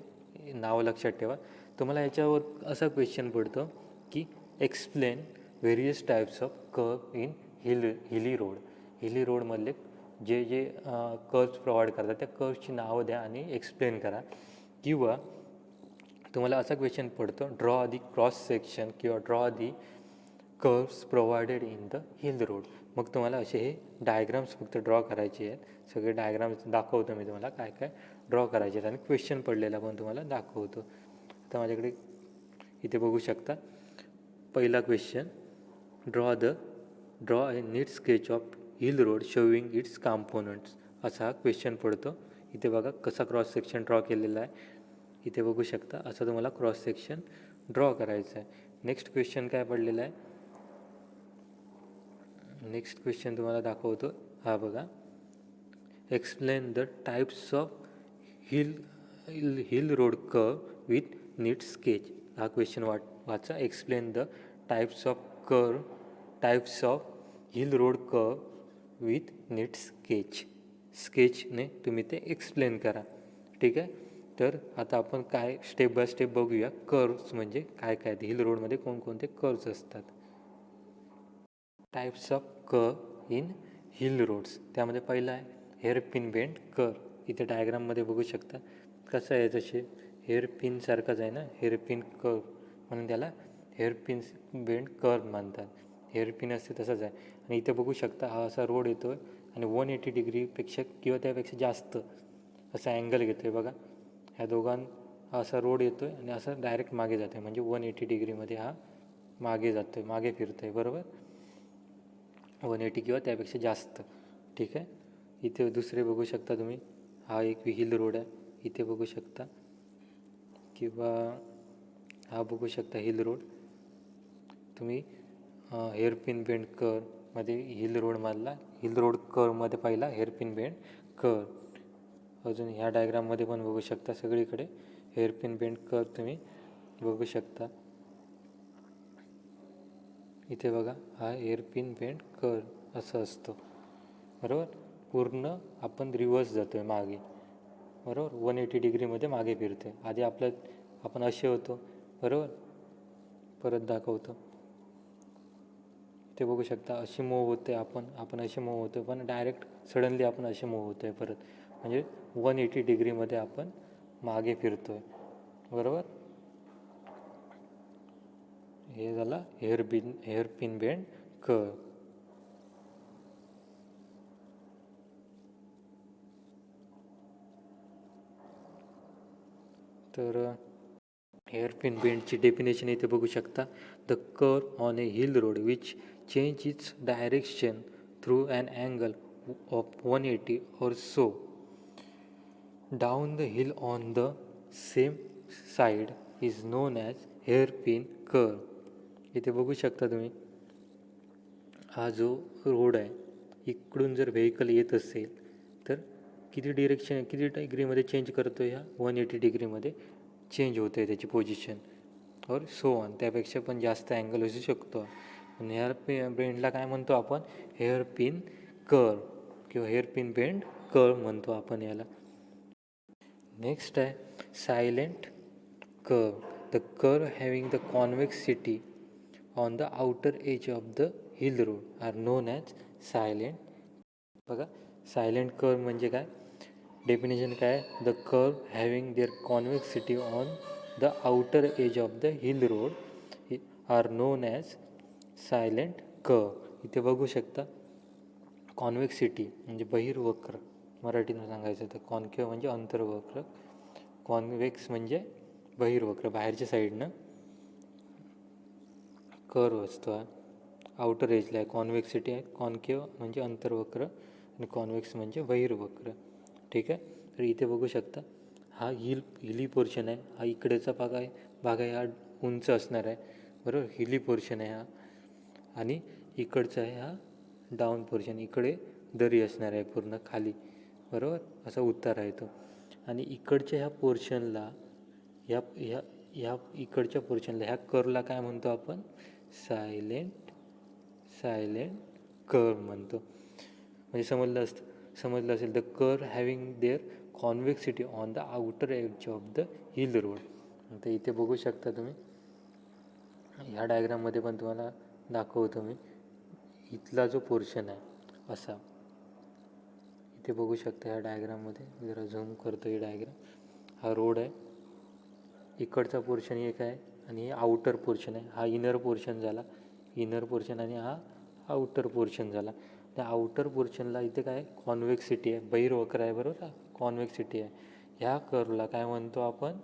नाव लक्षात ठेवा. तुम्हाला याच्यावर असा क्वेश्चन पडतो की explain various types of curve in हिली रोड. हिली रोडमधले जे जे कर्व्स प्रोव्हाइड करतात त्या कर्व्सची नावं द्या आणि एक्सप्लेन करा. किंवा तुम्हाला असा क्वेश्चन पडतो ड्रॉ दी क्रॉस सेक्शन किंवा draw the curves provided in the hill road. मग तुम्हाला असे हे डायग्राम्स फक्त ड्रॉ करायचे आहेत. सगळे डायग्राम्स दाखवतो मी तुम्हाला काय काय ड्रॉ करायचे आहेत आणि क्वेश्चन पडलेला पण तुम्हाला दाखवतो. आता माझ्याकडे इथे बघू शकता. पहिला question draw a neat sketch of hill road showing it's components असा हा क्वेश्चन पडतो. इथे बघा कसा क्रॉस सेक्शन ड्रॉ केलेला आहे. इथे बघू शकता असं तुम्हाला क्रॉस सेक्शन ड्रॉ करायचं आहे. नेक्स्ट क्वेश्चन काय पडलेला आहे. नेक्स्ट क्वेश्चन तुम्हाला दाखवतो. हा बघा. Explain the types of hill road curve with neat sketch. हा क्वेश्चन वाचा. Explain the types of hill road curve with neat sketch. स्केचने तुम्ही ते एक्सप्लेन करा. ठीक आहे. तर आता आपण काय स्टेप बाय स्टेप बघूया. कर्व्स म्हणजे काय काय, हिल रोडमध्ये कोणकोणते कर्व्स असतात. Types of curve in hill roads. त्यामध्ये पहिला आहे हेअरपिन बेंड कर्व. इथे डायग्राममध्ये बघू शकता कसं आहे. तसे हेअरपिनसारखंच आहे ना, हेअरपिन कर्व म्हणून त्याला हेअरपिन बेंड कर्व म्हणतात. हेअरपिन असते तसंच आहे. आणि इथे बघू शकता हा असा रोड येतो आहे आणि 180 डिग्रीपेक्षा किंवा त्यापेक्षा जास्त असा अँगल घेतो आहे. बघा ह्या दोघांना असा रोड येतो आहे आणि असं डायरेक्ट मागे जातो आहे. म्हणजे 180 डिग्रीमध्ये हा मागे जातो आहे, मागे फिरतो आहे. बरोबर, 180 किंवा त्यापेक्षा जास्त. ठीक आहे. इथे दुसरे बघू शकता तुम्ही. हा एक हिल रोड आहे. इथे बघू शकता. किंवा हा बघू शकता हिल रोड. तुम्ही हेअरपिन बेंड कर्वमध्ये हिल रोड कर्वमध्ये पहिला हेअरपिन बेंड कर्व. अजून ह्या डायग्राममध्ये पण बघू शकता. सगळीकडे हेअरपिन बेंड कर्व तुम्ही बघू शकता. इथे बघा हा हेअरपिन बेंड कर्व असं असतो. बरोबर, पूर्ण आपण रिव्हर्स जातो आहे मागे. बरोबर, 180 डिग्रीमध्ये मागे फिरतो आहे. आधी आपण असे होतो. बरोबर, परत दाखवतो. ते बघू शकता अशी मूव होते आपण असे मूव होतो, पण डायरेक्ट सडनली आपण असे मूव होतो आहे परत. म्हणजे 180 डिग्रीमध्ये आपण मागे फिरतो आहे. बरोबर, हे झाला हेअरपिन बेंड कर्व. तर हेअरपिन बेंडची डेफिनेशन इथे बघू शकता. The curve on a hill road which change its direction through an angle of 180 or so down the hill on the same side is known as hairpin curve. इथे बघू शकता तुम्ही. हा जो रोड आहे, इकडून जर व्हेकल येत असेल तर किती डिग्रीमध्ये चेंज करतो. ह्या 180 डिग्रीमध्ये चेंज होते त्याची पोझिशन. और सो ऑन, त्यापेक्षा पण जास्त अँगल असू शकतो. हेअर बेंडला काय म्हणतो आपण, हेअरपिन कर्व किंवा हेअरपिन बेंड कर्व म्हणतो आपण याला. नेक्स्ट आहे silent curve. The curve having the convexity on the outer edge of the hill road are known as silent. बघा सायलेंट कर्व म्हणजे काय, डेफिनेशन काय. The curve having their convexity on the outer edge of the hill road are known as silent curve. इथे बघू शकता. कॉन्व्हेक्सिटी म्हणजे बहिर्वक्र, मराठीनं सांगायचं तर. कॉन्केव म्हणजे अंतर्वक्र, कॉन्व्हेक्स म्हणजे बहिर्वक्र, बाहेरच्या साईडनं कर्व असतो. हा आउटर एजला आहे. कॉन्व्हेक्सिटी आहे. कॉन्केव म्हणजे अंतर्वक्र आणि कॉन्व्हेक्स म्हणजे बहिर्वक्र. ठीक आहे. तर इथे बघू शकता हा हिली पोर्शन आहे. हा इकडेचा भाग आहे हा उंच असणार आहे. बरोबर, हिली पोर्शन आहे हा. आणि इकडचा आहे हा डाऊन पोर्शन, इकडे दरी असणार आहे पूर्ण खाली, बरोबर, असा उतार आहे तो. आणि इकडच्या ह्या पोर्शनला ह्या ह्या ह्या इकडच्या पोर्शनला ह्या कर्वला काय म्हणतो आपण? सायलेंट कर्व म्हणतो. म्हणजे समजलं असेल, the curve having their convexity on the outer edge of the hill road. तर इथे बघू शकता तुम्ही, ह्या डायग्राममध्ये पण तुम्हाला दाखवतो मी. इथला जो पोर्शन आहे असा, इथे बघू शकता ह्या डायग्राममध्ये, जरा झूम करतो. ही डायग्राम, हा रोड आहे, इकडचा पोर्शन एक आहे आणि हे आउटर पोर्शन आहे. हा इनर पोर्शन झाला, इनर पोर्शन, आणि हा आउटर पोर्शन झाला. त्या आउटर पोर्शनला इथे काय कॉन्व्हेक्सिटी आहे, बहिर्वक्र आहे, बरोबर, कॉन्व्हेक्सिटी आहे. ह्या कर्वला काय म्हणतो आपण?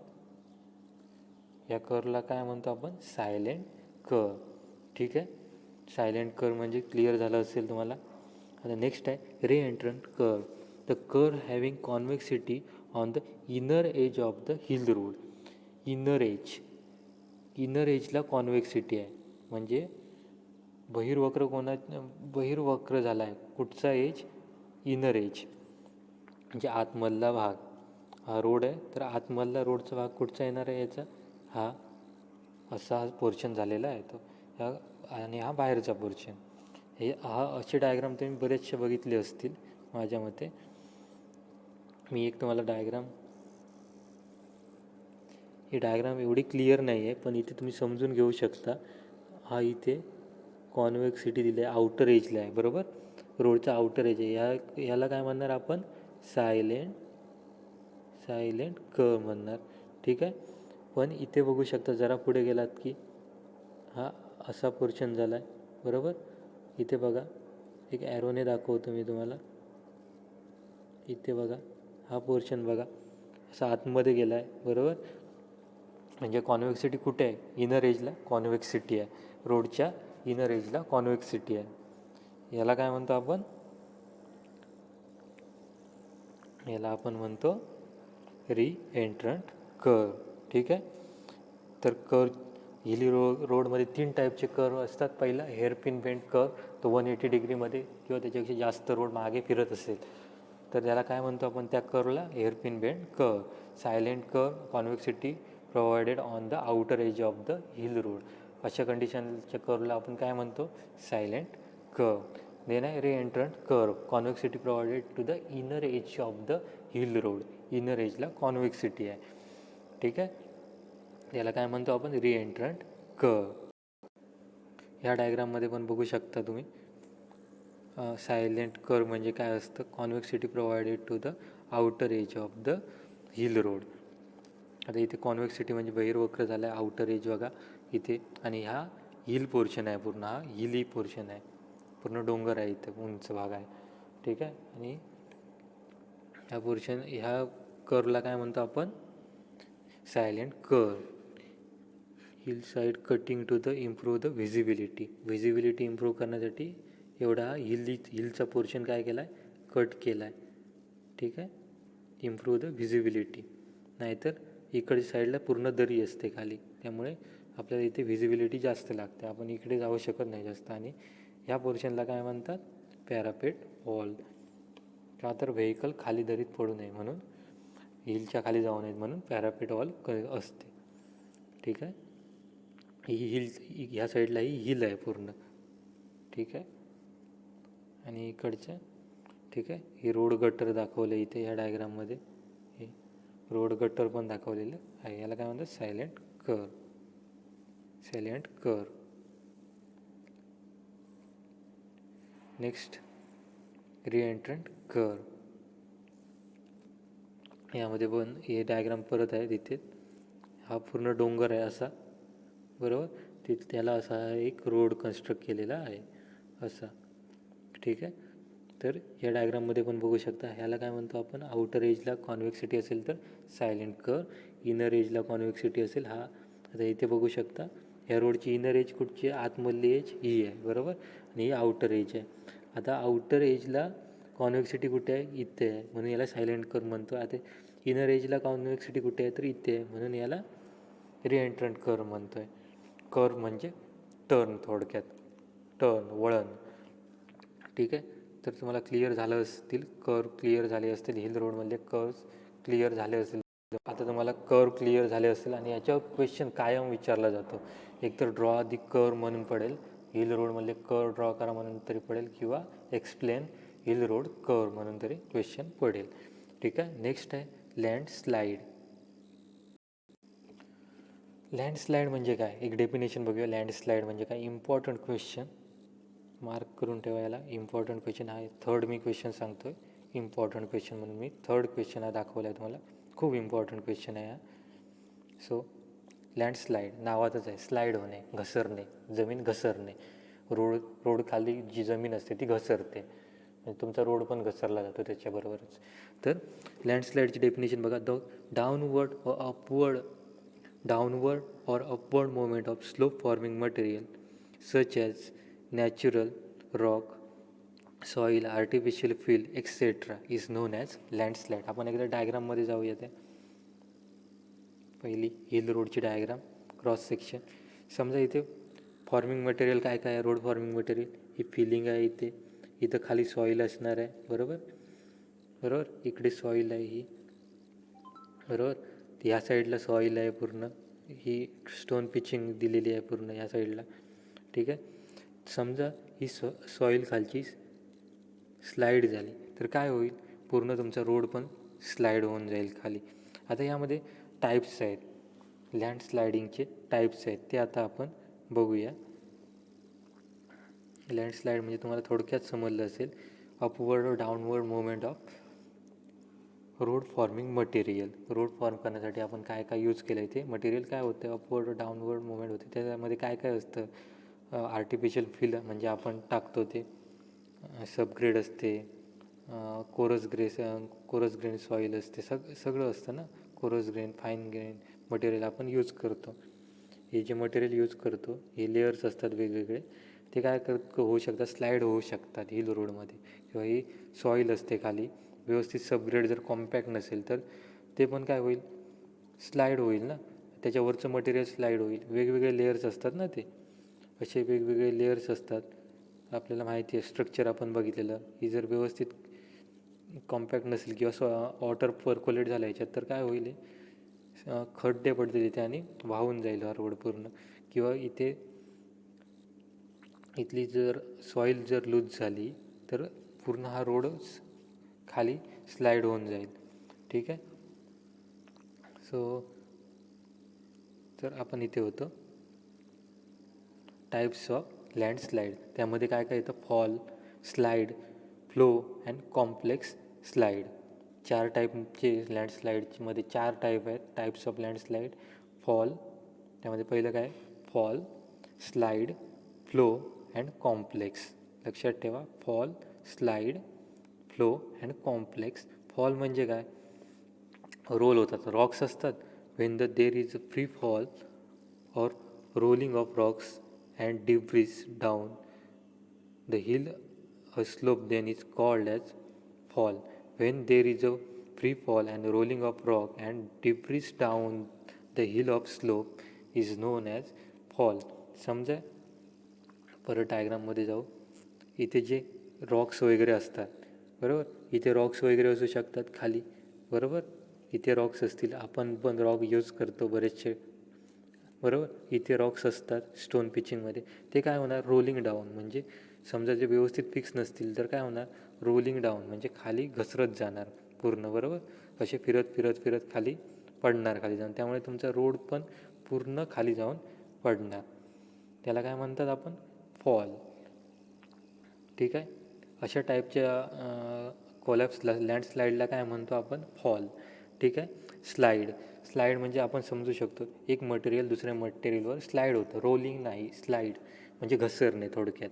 या कर्वला काय म्हणतो आपण? Silent curve. ठीक आहे, सायलेंट कर्व म्हणजे क्लिअर झालं असेल तुम्हाला. आता नेक्स्ट आहे reentrant curve. The curve having convexity on the inner edge of the hill road. Inner एजला कॉन्व्हेक्सिटी आहे, म्हणजे बहिर्वक्र झाला आहे. कुठचा एज? इनर एज, म्हणजे आतमधला भाग. हा रोड आहे, तर आतमधला रोडचा भाग कुठचा येणार आहे याचा? हा असा पोर्शन झालेला आहे तो, ह्या, आणि हा बाहेरचा पोर्शन. हा असे डायग्राम तुम्ही बरेचसे बघितले असतील माझ्या मते. मी एक तुम्हाला ही डायग्राम एवढी क्लिअर नाही आहे, पण इथे तुम्ही समजून घेऊ शकता. हा इथे कॉन्व्हेक्सिटी दिली आहे, आउटर एजला आहे, बरोबर, रोडचा आउटर एज आहे. याला काय म्हणणार आपण? सायलेंट कर्व म्हणणार. ठीक आहे, पण इथे बघू शकता, जरा पुढे गेलात की हा असा पोर्शन झाला आहे, बरोबर. इथे बघा, एक ॲरोने दाखवतो मी तुम्हाला. इथे बघा, हा पोर्शन बघा असा आतमध्ये गेला आहे, बरोबर. म्हणजे कॉन्व्हेक्सिटी कुठे आहे? इनर एजला कॉन्व्हेक्सिटी आहे, रोडच्या इनर एजला कॉन्व्हेक्सिटी आहे. याला काय म्हणतो आपण? याला आपण म्हणतो री एंट्रंट कर्व. ठीक आहे, तर हिली रोडमध्ये 3 टाईपचे कर्व असतात. पहिला हेअरपिन बेंड कर्व, तो 180 डिग्रीमध्ये किंवा त्याच्यापेक्षा जास्त रोड मागे फिरत असेल तर त्याला काय म्हणतो आपण? त्या कर्वला hairpin bend curve. Silent curve, convexity provided on the outer edge of the hill road, अशा कंडिशनच्या कर्वला आपण काय म्हणतो? Silent curve. देन आहे reentrant curve, convexity provided to the inner edge of the hill road. Inner एजला convexity आहे. ठीक आहे, याला काय म्हणतो आपण? री एंट्रंट कर्व. ह्या डायग्राममध्ये पण बघू शकता तुम्ही, सायलेंट कर्व म्हणजे काय असतं? Convexity provided to the outer edge of the hill road. आता इथे कॉन्व्हेक्सिटी म्हणजे बहिर्वक्र झाला आहे, आउटर एज बघा इथे, आणि हा हिल पोर्शन आहे पूर्ण, हा हिली पोर्शन आहे, पूर्ण डोंगर आहे इथे, उंच भाग आहे. ठीक आहे, आणि ह्या कर्वला काय म्हणतो आपण? Silent curve. Hill side cutting to the improve the visibility improve करण्यासाठी एवढा हिलचा पोर्शन काय केला आहे? कट केला आहे. ठीक आहे, इम्प्रूव्ह द व्हिजिबिलिटी. नाहीतर इकडच्या साईडला पूर्ण दरी असते खाली, त्यामुळे आपल्याला इथे व्हिजिबिलिटी जास्त लागते, आपण इकडे जाऊ शकत नाही जास्त. आणि ह्या पोर्शनला काय म्हणतात? Parapet wall. का तर व्हेकल खाली दरीत पडू नये म्हणून, हिलच्या खाली जाऊ नयेत म्हणून पॅरापेट वॉल असते. ठीक आहे, ही ह्या साईडला ही हिल आहे पूर्ण. ठीक आहे, आणि इकडच्या, ठीक आहे, ही रोड गटर दाखवले इथे ह्या डायग्राममध्ये, हे रोड गटर पण दाखवलेलं आहे. याला काय म्हणतात? Silent curve. नेक्स्ट री एंट्रंट कर्व. यामध्ये पण हे डायग्राम परत आहे तिथे, हा पूर्ण डोंगर आहे असा, बरोबर, त्याला असा एक रोड कन्स्ट्रक्ट केलेला आहे असा. ठीक आहे, तर या डायग्राममध्ये पण बघू शकता, ह्याला काय म्हणतो आपण? आउटर एजला कॉन्व्हेक्सिटी असेल तर सायलेंट कर्व, इनर एजला कॉन्व्हेक्सिटी असेल हा. आता इथे बघू शकता, ह्या रोडची इनर एज कुठची आहे? आतमधली एज ही आहे, बरोबर, आणि ही आउटर एज आहे. आता आउटर एजला कॉन्व्हेक्सिटी कुठे आहे? इथे आहे, म्हणून याला सायलेंट कर्व म्हणतो. आता इनर एजला कॉन्व्हेक्सिटी कुठे आहे? तर इथे आहे, म्हणून याला री एंट्रंट कर्व म्हणतो आहे. कर्व म्हणजे टर्न थोडक्यात. टर्न, वळण. ठीक आहे. तर तुम्हाला क्लिअर झालं असतील, कर्व क्लिअर झाले असतील, हिल रोडमधले कर्व्स क्लिअर झाले असतील. आता तुम्हाला कर्व क्लिअर झाले असतील आणि याच्यावर क्वेश्चन कायम विचारला जातो. एकतर ड्रॉ दी कर्व म्हणून पडेल, हिल रोडमधले कर्व ड्रॉ करा म्हणून तरी पडेल, किंवा एक्सप्लेन हिल रोड कर्व म्हणून तरी क्वेश्चन पडेल. ठीक आहे. नेक्स्ट आहे लँडस्लाईड. लँडस्लाईड म्हणजे काय, एक डेफिनेशन बघूया. लँडस्लाईड म्हणजे काय, इम्पॉर्टंट क्वेश्चन, मार्क करून ठेवा याला. इम्पॉर्टंट क्वेश्चन आहे. थर्ड मी क्वेश्चन सांगतो आहे, इम्पॉर्टंट क्वेश्चन म्हणून मी थर्ड क्वेश्चन हा दाखवला आहे तुम्हाला. खूप इम्पॉर्टंट क्वेश्चन आहे हा. सो लँडस्लाईड नावातच आहे, स्लाईड होणे, घसरणे, जमीन घसरणे. रोड खाली जी जमीन असते ती घसरते, म्हणजे तुमचा रोड पण घसरला जातो त्याच्याबरोबरच. तर लँडस्लाईडची डेफिनेशन बघा. The downward or upward movement of slope forming material such as natural rock, soil, artificial fill, etc. is known as landslide. आपण एकदा डायग्राममध्ये जाऊया. ते पहिली हिल रोडची डायग्राम, क्रॉस सेक्शन. समजा इथे फॉर्मिंग मटेरियल काय काय आहे, रोड फॉर्मिंग मटेरियल ही फिलिंग आहे. इथं खाली सॉईल असणार आहे, बरोबर. इकडे सॉईल आहे ही, बरोबर. ह्या साईडला सॉईल आहे पूर्ण, ही स्टोन पिचिंग दिलेली आहे पूर्ण ह्या साईडला. ठीक आहे. समजा ही सॉईल खालची स्लाईड झाली तर काय होईल, पूर्ण तुमचा रोड पण स्लाईड होऊन जाईल खाली. आता यामध्ये टाईप्स आहेत, लँडस्लायडिंगचे टाईप्स आहेत, ते आता आपण बघूया. लँडस्लाईड म्हणजे तुम्हाला थोडक्यात समजलं असेल, अपवर्ड व downward movement of road forming material. Road form करण्यासाठी आपण काय काय यूज केलं आहे ते मटेरियल काय होतं, अपवर्ड डाऊनवर्ड मुवमेंट होते. त्याच्यामध्ये काय काय असतं, आर्टिफिशियल फिल म्हणजे आपण टाकतो ते, सबग्रेड असते, कोरस ग्रेन सॉईल असते, सगळं असतं ना. Coarse grain, fine grain material आपण यूज करतो. हे जे मटेरियल यूज करतो हे लेयर्स असतात वेगवेगळे, ते काय होऊ शकतात, स्लाईड होऊ शकतात हिल रोडमध्ये. किंवा ही सॉईल असते खाली, व्यवस्थित सबग्रेड जर कॉम्पॅक्ट नसेल तर ते पण काय होईल, स्लाईड होईल ना, त्याच्यावरचं मटेरियल स्लाईड होईल. वेगवेगळे लेयर्स असतात ना, ते असे वेगवेगळे लेयर्स असतात. आपल्याला माहिती आहे, स्ट्रक्चर आपण बघितलेलं. ही जर व्यवस्थित कॉम्पॅक्ट नसेल किंवा वॉटर पर्कोलेट झालं याच्यात, तर काय होईल, खड्डे पडतील इथे आणि वाहून जाईल हा रोड पूर्ण. किंवा इथली जर सॉईल जर लूज झाली तर पूर्ण हा रोड खाली स्लाईड होऊन जाईल. ठीक आहे. सो तर आपण इथे होतो टाईप्स ऑफ लँडस्लाईड. त्यामध्ये काय काय येतं, fall, slide, flow and complex slide. 4 टाईपचे लँडस्लाईडमध्ये 4 टाईप आहेत, टाईप्स ऑफ लँडस्लाईड. फॉल, त्यामध्ये पहिलं काय, fall, slide, flow and complex. लक्षात ठेवा, fall, slide, flow and complex. Fall म्हणजे काय, रोल होतात, रॉक्स असतात. Wien there is a free fall or rolling of rocks and debris down the hill a slope, then is called as fall. When there is a free fall and rolling of rock and debris down the hill of slope is known as fall. समजा परत डायग्राममध्ये जाऊ. इथे जे Roxx वगैरे असतात, बरोबर, इथे रॉक्स वगैरे असू शकतात खाली, बरोबर. इथे रॉक्स असतील, आपण पण रॉक यूज करतो बरेचसे, बरोबर. इथे रॉक्स असतात स्टोन पिचिंगमध्ये, ते काय होणार, रोलिंग डाऊन. म्हणजे समजा जे व्यवस्थित फिक्स नसतील तर काय होणार, रोलिंग डाऊन म्हणजे खाली घसरत जाणार पूर्ण, बरोबर. असे फिरत फिरत फिरत खाली पडणार, खाली जाऊन. त्यामुळे तुमचा रोड पण पूर्ण खाली जाऊन पडणार. त्याला काय म्हणतात आपण, फॉल. ठीक आहे. अशा टाईपच्या कोलॅप्स लँडस्लाईडला काय म्हणतो आपण, फॉल. ठीक आहे. स्लाईड म्हणजे आपण समजू शकतो, एक मटेरियल दुसऱ्या मटेरियलवर स्लाईड होतं, रोलिंग नाही, स्लाईड म्हणजे घसरणे थोडक्यात.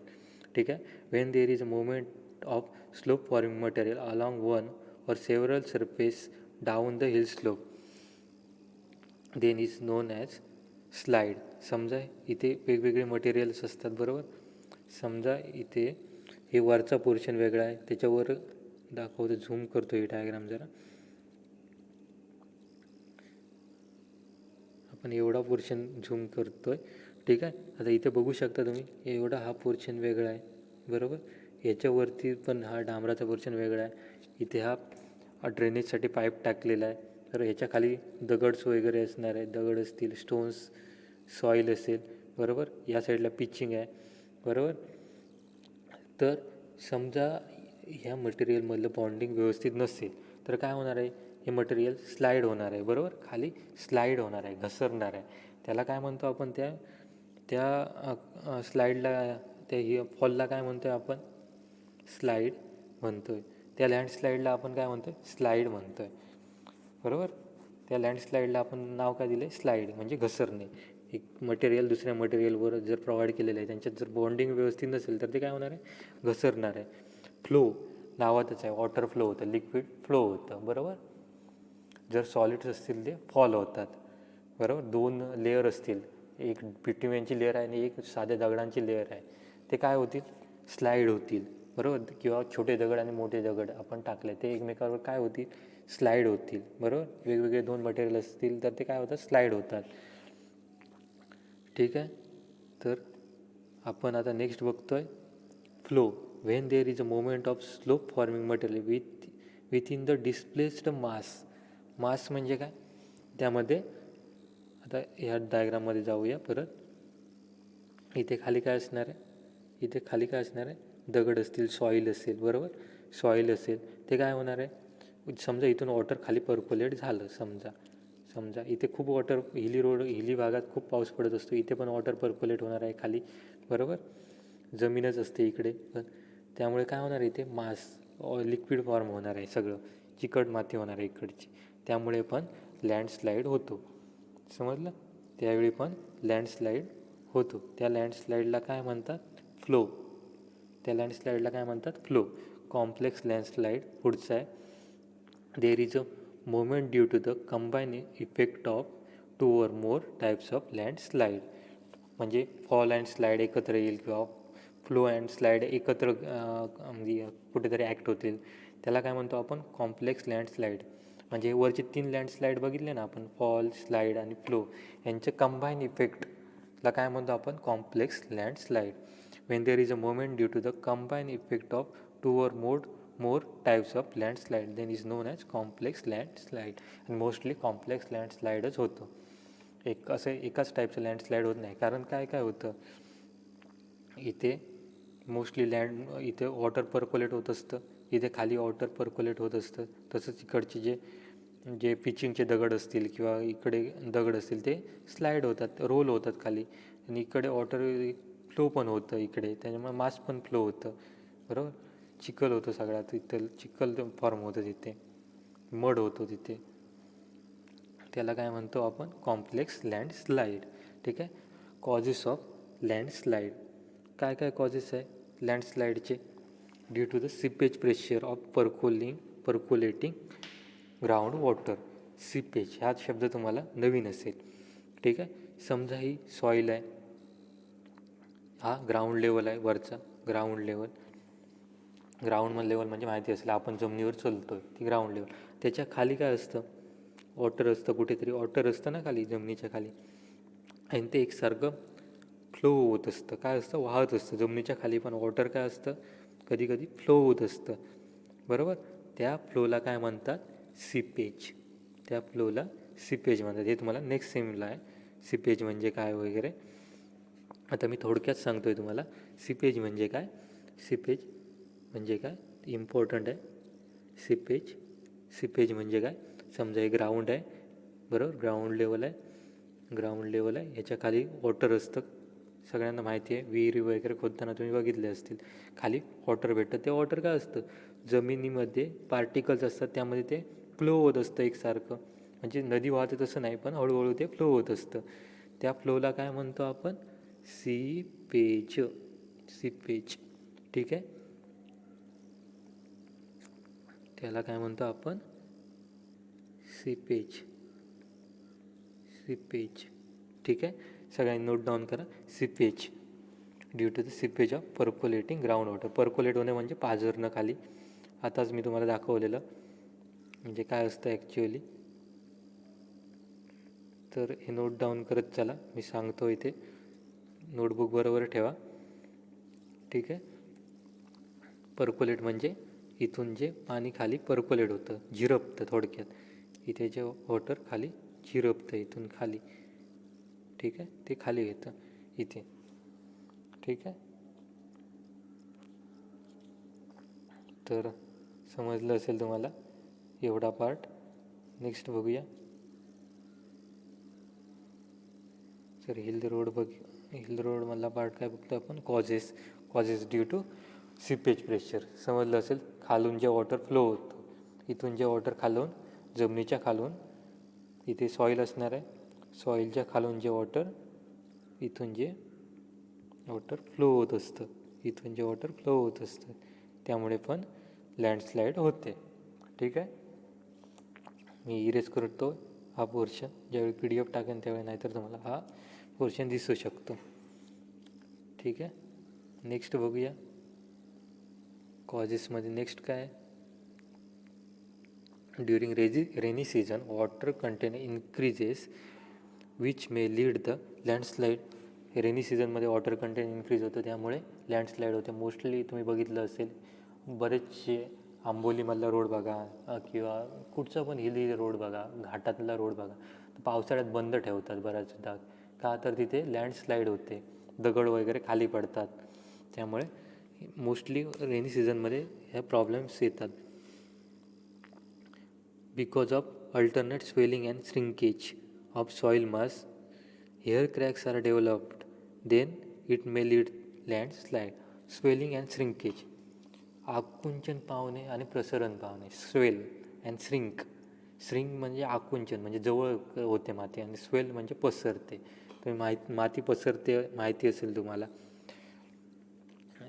ठीक आहे. When there is a movement of slope forming material along one or several surface down the hill slope, then is known as slide. समजा इथे वेगवेगळे मटेरियल्स असतात, बरोबर. समजा इथे हे वरचा पोर्शन वेगळा आहे, त्याच्यावर दाखवतो, झूम करतो ही डायग्राम जरा. आपण एवढा पोर्शन झूम करतोय, ठीक आहे. आता इथे बघू शकता तुम्ही, एवढा हा पोर्शन वेगळा आहे, बरोबर. याच्यावरती पण हा डांबराचा पोर्शन वेगळा आहे. इथे हा ड्रेनेजसाठी पाईप टाकलेला आहे. तर ह्याच्या खाली दगड्स वगैरे असणार आहे, दगड असतील, स्टोन्स, सॉईल असेल, बरोबर. या साईडला पिचिंग आहे, बरोबर. तर समजा ह्या मटेरियलमधलं बॉन्डिंग व्यवस्थित नसेल तर काय होणार आहे, हे मटेरियल स्लाईड होणार आहे, बरोबर. खाली स्लाईड होणार आहे, घसरणार आहे. त्याला काय म्हणतो आपण, त्या त्या स्लाईडला, त्या ही फॉलला काय म्हणतो आहे आपण, स्लाईड म्हणतो आहे. त्या लँडस्लाईडला आपण काय म्हणतो आहे, स्लाईड म्हणतो आहे, बरोबर. त्या लँडस्लाईडला आपण नाव काय दिलं आहे, स्लाईड, म्हणजे घसरणे. एक मटेरियल दुसऱ्या मटेरियलवर जर प्रोव्हाइड केलेलं आहे, त्यांच्यात जर बॉन्डिंग व्यवस्थित नसेल तर ते काय होणार आहे, घसरणार आहे. फ्लो नावातच आहे, वॉटर फ्लो होतं, लिक्विड फ्लो होतं, बरोबर. जर सॉलिड्स असतील ते फॉल होतात, बरोबर. दोन लेअर असतील, एक बिट्युमेनची लेअर आहे आणि एक साध्या दगडांची लेअर आहे, ते काय होतील, स्लाईड होतील, बरोबर. किंवा छोटे दगड आणि मोठे दगड आपण टाकले ते एकमेकावर काय होतील, स्लाईड होतील, बरोबर. वेगवेगळे दोन मटेरियल असतील तर ते काय होतात, स्लाईड होतात, ठीक आहे. तर आपण आता नेक्स्ट बघतोय flow. When there is a moment of slope forming material within the displaced mass म्हणजे काय, त्यामध्ये आता ह्या डायग्राममध्ये जाऊया परत. इथे खाली काय असणार आहे, इथे खाली काय असणार आहे, दगड असतील, सॉईल असेल, बरोबर. सॉईल असेल ते काय होणार आहे, समजा इथून वॉटर खाली पर्क्युलेट झालं, समजा इथे खूप वॉटर, हिली भागात खूप पाऊस पडत असतो, इथे पण वॉटर पर्क्युलेट होणार आहे खाली, बरोबर. जमीनच असते इकडे पण, त्यामुळे काय होणार आहे, इथे मास, लिक्विड फॉर्म होणार आहे, सगळं चिकट माती होणार आहे इकडची, त्यामुळे पण लँडस्लाईड होतो, समजलं. त्यावेळी पण लँडस्लाईड होतो. त्या लँडस्लाईडला काय म्हणतात, फ्लो. त्या लँडस्लाईडला काय म्हणतात, फ्लो. कॉम्प्लेक्स लँडस्लाईड पुढचा आहे. There is a moment due to the combine effect of 2 or more types of landslide. म्हणजे फॉल अँड स्लाईड एकत्र येईल किंवा फ्लो अँड स्लाईड एकत्र म्हणजे कुठेतरी ॲक्ट होतील, त्याला काय म्हणतो आपण, कॉम्प्लेक्स लँडस्लाईड. म्हणजे वरचे 3 लँडस्लाईड बघितले ना आपण, फॉल, स्लाईड आणि फ्लो, यांचे कंबाईन इफेक्टला काय म्हणतो आपण, complex landslide. when there is a moment due to the combined effect of 2 or more types of landslide then is known as complex landslide. and mostly complex landslideच होतं. एक असं एकाच टाईपचं लँडस्लाईड होत नाही, कारण काय काय होतं, इथे मोस्टली इथे वॉटर पर्क्युलेट होत असतं, इथे खाली वॉटर पर्क्युलेट होत असतं. तसंच इकडचे जे जे पिचिंगचे दगड असतील किंवा इकडे दगड असतील ते स्लाईड होतात, रोल होतात खाली, आणि इकडे वॉटर फ्लो पण होतं इकडे, त्याच्यामुळे मास पण फ्लो होतं, बरोबर. चिखल होतं सगळ्यात, तिथं चिखल फॉर्म होतं, तिथे मड होतो तिथे, त्याला काय म्हणतो आपण, कॉम्प्लेक्स लँडस्लाईड, ठीक आहे. कॉजेस ऑफ लँडस्लाईड, काय काय कॉजेस आहे लँडस्लाईडचे, due to the seepage pressure of percolating ground water. Seepage हा शब्द तुम्हाला नवीन असेल, ठीक आहे. समजा ही सॉईल आहे, हा ग्राउंड लेवल आहे, वरचा ग्राउंड लेवल म्हणजे माहिती असेल, आपण जमिनीवर चालतो आहे, ती ग्राउंड लेवल. त्याच्या खाली काय असतं, वॉटर असतं, कुठेतरी वॉटर असतं ना खाली, जमिनीच्या खाली, आणि ते एकसारखं फ्लो होत असतं, काय असतं, वाहत असतं. जमिनीच्या खाली पण वॉटर काय असतं, कधी कधी फ्लो होत असतं, बरोबर. त्या फ्लोला काय म्हणतात, सिपेज. त्या फ्लोला सिपेज म्हणतात. हे तुम्हाला नेक्स्ट सेमला आहे, सिपेज म्हणजे काय वगैरे. आता मी थोडक्यात सांगतो आहे तुम्हाला, सिपेज म्हणजे काय. सिपेज म्हणजे काय, इम्पॉर्टंट आहे. सिपेज म्हणजे काय, समजा हे ग्राउंड आहे, बरोबर, ग्राउंड लेवल आहे, ह्याच्या खाली वॉटर असतं, सगळ्यांना माहिती आहे, विहिरी वगैरे खोदताना तुम्ही बघितले असतील, खाली वॉटर भेटतं. ते वॉटर काय असतं, जमिनीमध्ये पार्टिकल्स असतात, त्यामध्ये ते फ्लो होत असतं एकसारखं, म्हणजे नदी वाहते तसं नाही, पण हळूहळू ते फ्लो होत असतं. त्या फ्लोला काय म्हणतो आपण, सीपेज, ठीक आहे. त्याला काय म्हणतो आपण, सीपेज, ठीक आहे. सगळ्यांनी नोट डाऊन करा, seepage. Due to the seepage of percolating ground water. Percolate होणे म्हणजे पाझरणं खाली. आताच मी तुम्हाला दाखवलेलं म्हणजे काय असतं ॲक्च्युअली. तर हे नोट डाऊन करत चला, मी सांगतो इथे. नोटबुक बरोबर ठेवा. ठीक आहे. पर्कोलेट म्हणजे इथून जे पाणी खाली पर्कोलेट होतं, झिरपतं थोडक्यात. इथे जे वॉटर खाली झिरपतं इथून खाली. ठीक आहे, ते खाली येतं इथे. ठीक आहे, तर समजलं असेल तुम्हाला एवढा पार्ट. नेक्स्ट बघूया. तर हिल रोडमधला पार्ट काय बघतो आपण? Causes due to seepage pressure. समजलं असेल, खालून जे वॉटर फ्लो होतं, इथून जे वॉटर खालून जमिनीच्या खालून इथे सॉईल असणार आहे, सॉईलच्या खालून जे वॉटर इथून जे वॉटर फ्लो होत असतं, इथून जे वॉटर फ्लो होत असतं, त्यामुळे पण लँडस्लाईड होते. ठीक आहे, मी इरेज करतो हा पोर्शन. ज्यावेळी PDF टाकेन त्यावेळी, नाहीतर तुम्हाला हा पोर्शन दिसू शकतो. ठीक आहे, नेक्स्ट बघूया. कॉजेसमध्ये नेक्स्ट काय? During rainy season water content increases which may lead the landslide. Rainy सीझनमध्ये वॉटर कंटेंट इन्क्रीज होतं, त्यामुळे लँडस्लाईड होते. मोस्टली तुम्ही बघितलं असेल, बरेचसे आंबोलीमधला रोड बघा किंवा कुठचा पण हिली रोड बघा, घाटातला रोड बघा, तर पावसाळ्यात बंद ठेवतात बऱ्याचदा. का तर तिथे लँडस्लाईड होते, दगड वगैरे खाली पडतात. त्यामुळे मोस्टली रेनी सीझनमध्ये ह्या प्रॉब्लेम्स येतात. Because of alternate swelling and shrinkage of soil mass, hair cracks are developed, then it may lead landslide. Swelling and shrinkage, आकुंचन पावणे आणि प्रसरण पावणे. स्वेल अँड श्रिंक म्हणजे आकुंचन म्हणजे जवळ होते माती, आणि स्वेल म्हणजे पसरते. तुम्ही माती पसरते माहिती असेल तुम्हाला.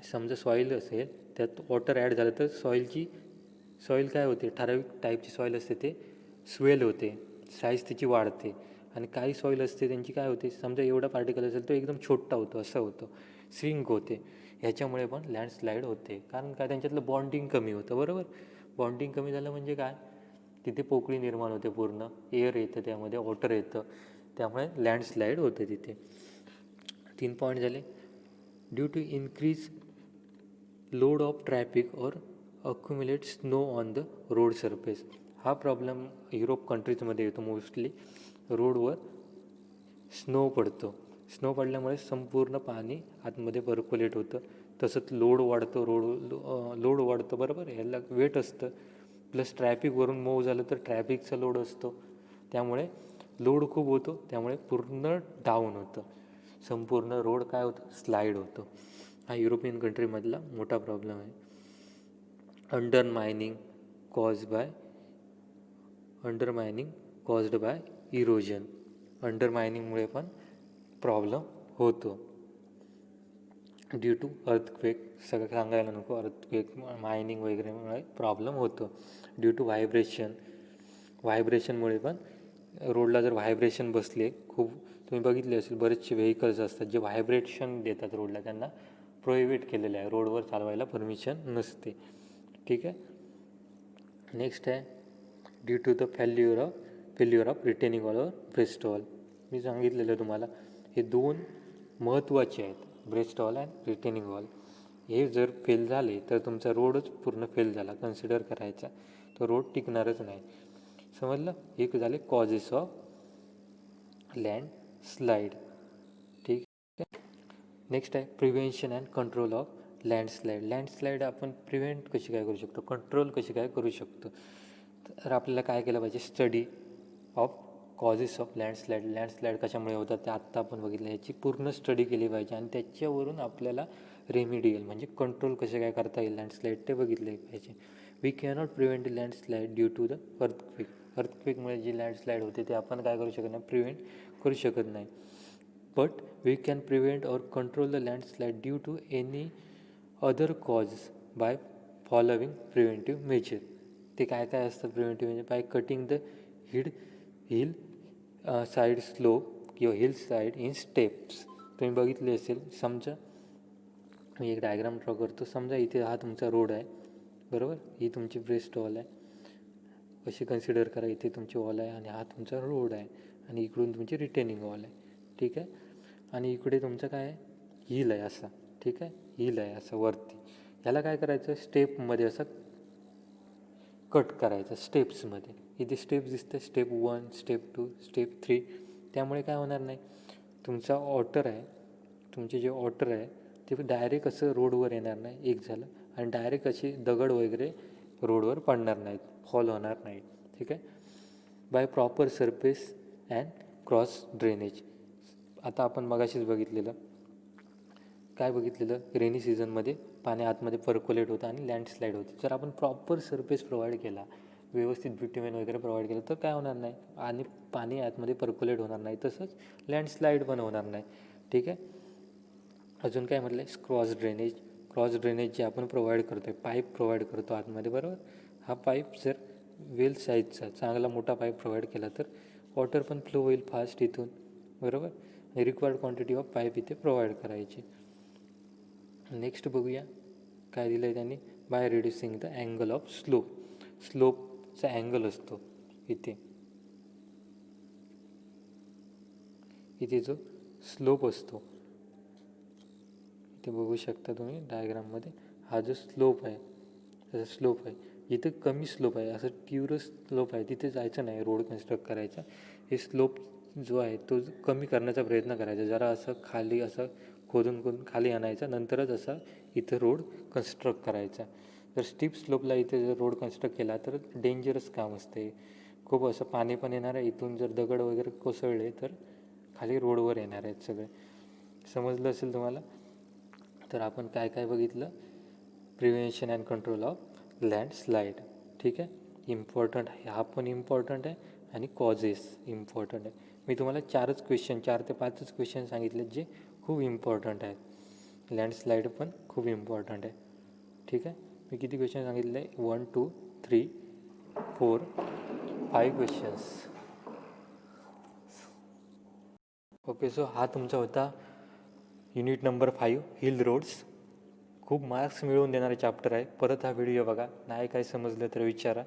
समजा सॉईल असेल, त्यात वॉटर ॲड झालं तर सॉईल काय होते, ठराविक टाईपची सॉईल असते, ते स्वेल होते, साईज त्याची वाढते. आणि काही सॉईल असते त्यांची काय होते, समजा एवढा पार्टिकल असेल तो एकदम छोटा होतो, असं होतं, श्रिंक होते. ह्याच्यामुळे पण लँडस्लाईड होते. कारण काय, त्यांच्यातलं बॉन्डिंग कमी होतं. बरोबर, बॉन्डिंग कमी झालं म्हणजे काय, तिथे पोकळी निर्माण होते, पूर्ण एअर येतं, त्यामध्ये वॉटर येतं, त्यामुळे लँडस्लाईड होते तिथे. 3 पॉईंट झाले. Due to increase load of traffic or accumulate snow on the road surface. हा प्रॉब्लेम युरोप कंट्रीजमध्ये येतो. मोस्टली रोडवर स्नो पडतो. स्नो पडल्यामुळे संपूर्ण पाणी आतमध्ये पर्क्युलेट होतं. तसंच लोड वाढतो, लोड वाढतं. बरोबर, ह्याला वेट असतं, प्लस ट्रॅफिकवरून मूव झालं तर ट्रॅफिकचा लोड असतो, त्यामुळे लोड खूप होतो, त्यामुळे पूर्ण डाऊन होतं, संपूर्ण रोड काय होतं, स्लाईड होतं. हा युरोपियन कंट्रीमधला मोठा प्रॉब्लेम आहे. अंडरमायनिंग कॉज्ड बाय इरोजन. अंडरमायनिंगमुळे पण प्रॉब्लेम होतो. ड्यू टू अर्थक्वेक, सगळं सांगायला नको, अर्थक्वेक मायनिंग वगैरेमुळे प्रॉब्लेम होतो. ड्यू टू व्हायब्रेशनमुळे पण रोडला जर व्हायब्रेशन बसले खूप, तुम्ही बघितले असेल बरेचसे व्हेकल्स असतात जे व्हायब्रेशन देतात रोडला, त्यांना प्रोहिबिट केलेलं आहे, रोडवर चालवायला परमिशन नसते. ठीक आहे, नेक्स्ट आहे due to the failure of retaining wall or breast wall. मी सांगितलेलं तुम्हाला हे 2 महत्त्वाचे आहेत, breast wall and retaining wall. हे जर फेल झाले तर तुमचा रोडच पूर्ण फेल झाला कन्सिडर करायचा, तो रोड टिकणारच नाही. समजलं. एक झाले कॉजेस ऑफ लँडस्लाईड. ठीक आहे, नेक्स्ट आहे prevention and control of landslide. Landslide आपण प्रिव्हेंट कशी काय करू शकतो, कंट्रोल कशी काय करू शकतो. तर आपल्याला काय केलं पाहिजे, study of causes of landslide कशामुळे होतात ते आत्ता आपण बघितलं, ह्याची पूर्ण स्टडी केली पाहिजे, आणि त्याच्यावरून आपल्याला रेमिडियल म्हणजे कंट्रोल कसे काय करता येईल लँडस्लाईड ते बघितले पाहिजे. We cannot prevent landslide due to the अर्थक्वेकमुळे जी लँडस्लाईड होते ते आपण काय करू शकत नाही, प्रिव्हेंट करू शकत नाही. But we can prevent or control the landslide due to any other cause by following preventive measure. ते काय काय असतं preventive measure, by cutting the hill side slope किंवा हिल साईड इन स्टेप्स. तुम्ही बघितले असेल, समजा मी एक डायग्राम ड्रॉ करतो. समजा इथे हा तुमचा रोड आहे, बरोबर, ही तुमची ब्रेस्ट वॉल आहे, अशी कन्सिडर करा. इथे तुमची वॉल आहे आणि हा तुमचा रोड आहे, आणि इकडून तुमची रिटेनिंग वॉल आहे. ठीक आहे, आणि इकडे तुमचं काय आहे, हिल आहे असा, ठीक आहे, हिल आहे असं वरती. याला काय करायचं, स्टेपमध्ये असं कट करायचं, स्टेप्समध्ये. इथे स्टेप्स दिसते, स्टेप 1, स्टेप 2, स्टेप 3. त्यामुळे काय होणार नाही, तुमचा ऑटर आहे, तुमचे जे ऑटर आहे ते डायरेक्ट असं रोडवर येणार नाही, एक झालं. आणि डायरेक्ट अशी दगड वगैरे रोडवर पडणार नाहीत, फॉल होणार नाही, ठीक आहे. By proper surface and cross drainage. आता आपण मगाशीच बघितलेलं, काय बघितलेलं, रेनी सीझनमध्ये पाणी आतमध्ये पर्क्युलेट होतं आणि लँडस्लाईड होते. जर आपण प्रॉपर सरफेस प्रोव्हाइड केला, व्यवस्थित बिट्युमेन वगैरे प्रोव्हाइड केलं, तर काय होणार नाही, आणि पाणी आतमध्ये पर्क्युलेट होणार नाही, तसंच लँडस्लाईड पण होणार नाही, ठीक आहे. अजून काय म्हटलं आहे, क्रॉस ड्रेनेज. क्रॉस ड्रेनेज जे आपण प्रोव्हाइड करतो आहे, पाईप प्रोव्हाइड करतो आतमध्ये, बरोबर. हा पाईप जर वेल साईजचा चांगला मोठा पाईप प्रोव्हाइड केला तर वॉटर पण फ्लो होईल फास्ट इथून, बरोबर. रिक्वायर्ड क्वांटिटी ऑफ पाईप इथे प्रोव्हाइड करायची. नेक्स्ट बघूया काय दिलं आहे त्यांनी, by reducing the angle of slope. स्लोपचा अँगल असतो इथे, इथे जो स्लोप असतो, इथे बघू शकता तुम्ही डायग्राममध्ये, हा जो स्लोप आहे, त्याचा स्लोप आहे, जिथे कमी स्लोप आहे, असं तीव्र स्लोप आहे तिथे जायचं नाही रोड कन्स्ट्रक्ट करायचा. हे स्लोप जो आहे तो कमी करण्याचा प्रयत्न करायचा, जरा असं खाली असं खोदून खाली आणायचा, नंतरच असा इथं रोड कन्स्ट्रक्ट करायचा. जर स्टीप स्लोपला इथे जर रोड कन्स्ट्रक्ट केला तर डेंजरस काम असते, खूप असं पाणी पण येणार आहे, इथून जर दगड वगैरे कोसळले तर खाली रोडवर येणार आहेत सगळे. समजलं असेल तुम्हाला. तर आपण काय काय बघितलं, prevention and control of landslide, ठीक आहे, इम्पॉर्टंट आहे, हा पण इम्पॉर्टंट आहे, आणि कॉजेस इम्पॉर्टंट आहे. मी तुम्हाला 4 ते 5 क्वेश्चन सांगितले जे खूप इम्पॉर्टंट आहेत. लँडस्लाईड पण खूप इम्पॉर्टंट आहे, ठीक आहे. मी किती क्वेश्चन सांगितले, 1 2 3 4 5 क्वेश्चन्स. ओके, सो हा तुमचा होता युनिट नंबर 5 हिल रोड्स. खूप मार्क्स मिळवून देणारे चॅप्टर आहे. परत हा व्हिडिओ बघा, नाही काय समजलं तर विचारा,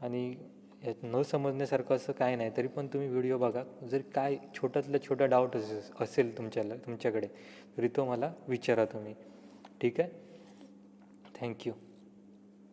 आणि यात न समजण्यासारखं असं काय नाही, तरी पण तुम्ही व्हिडिओ बघा. जर काय छोट्यातला छोटा डाऊट असेल तुमच्याकडे, तरी तो मला विचारा तुम्ही, ठीक आहे. थँक्यू.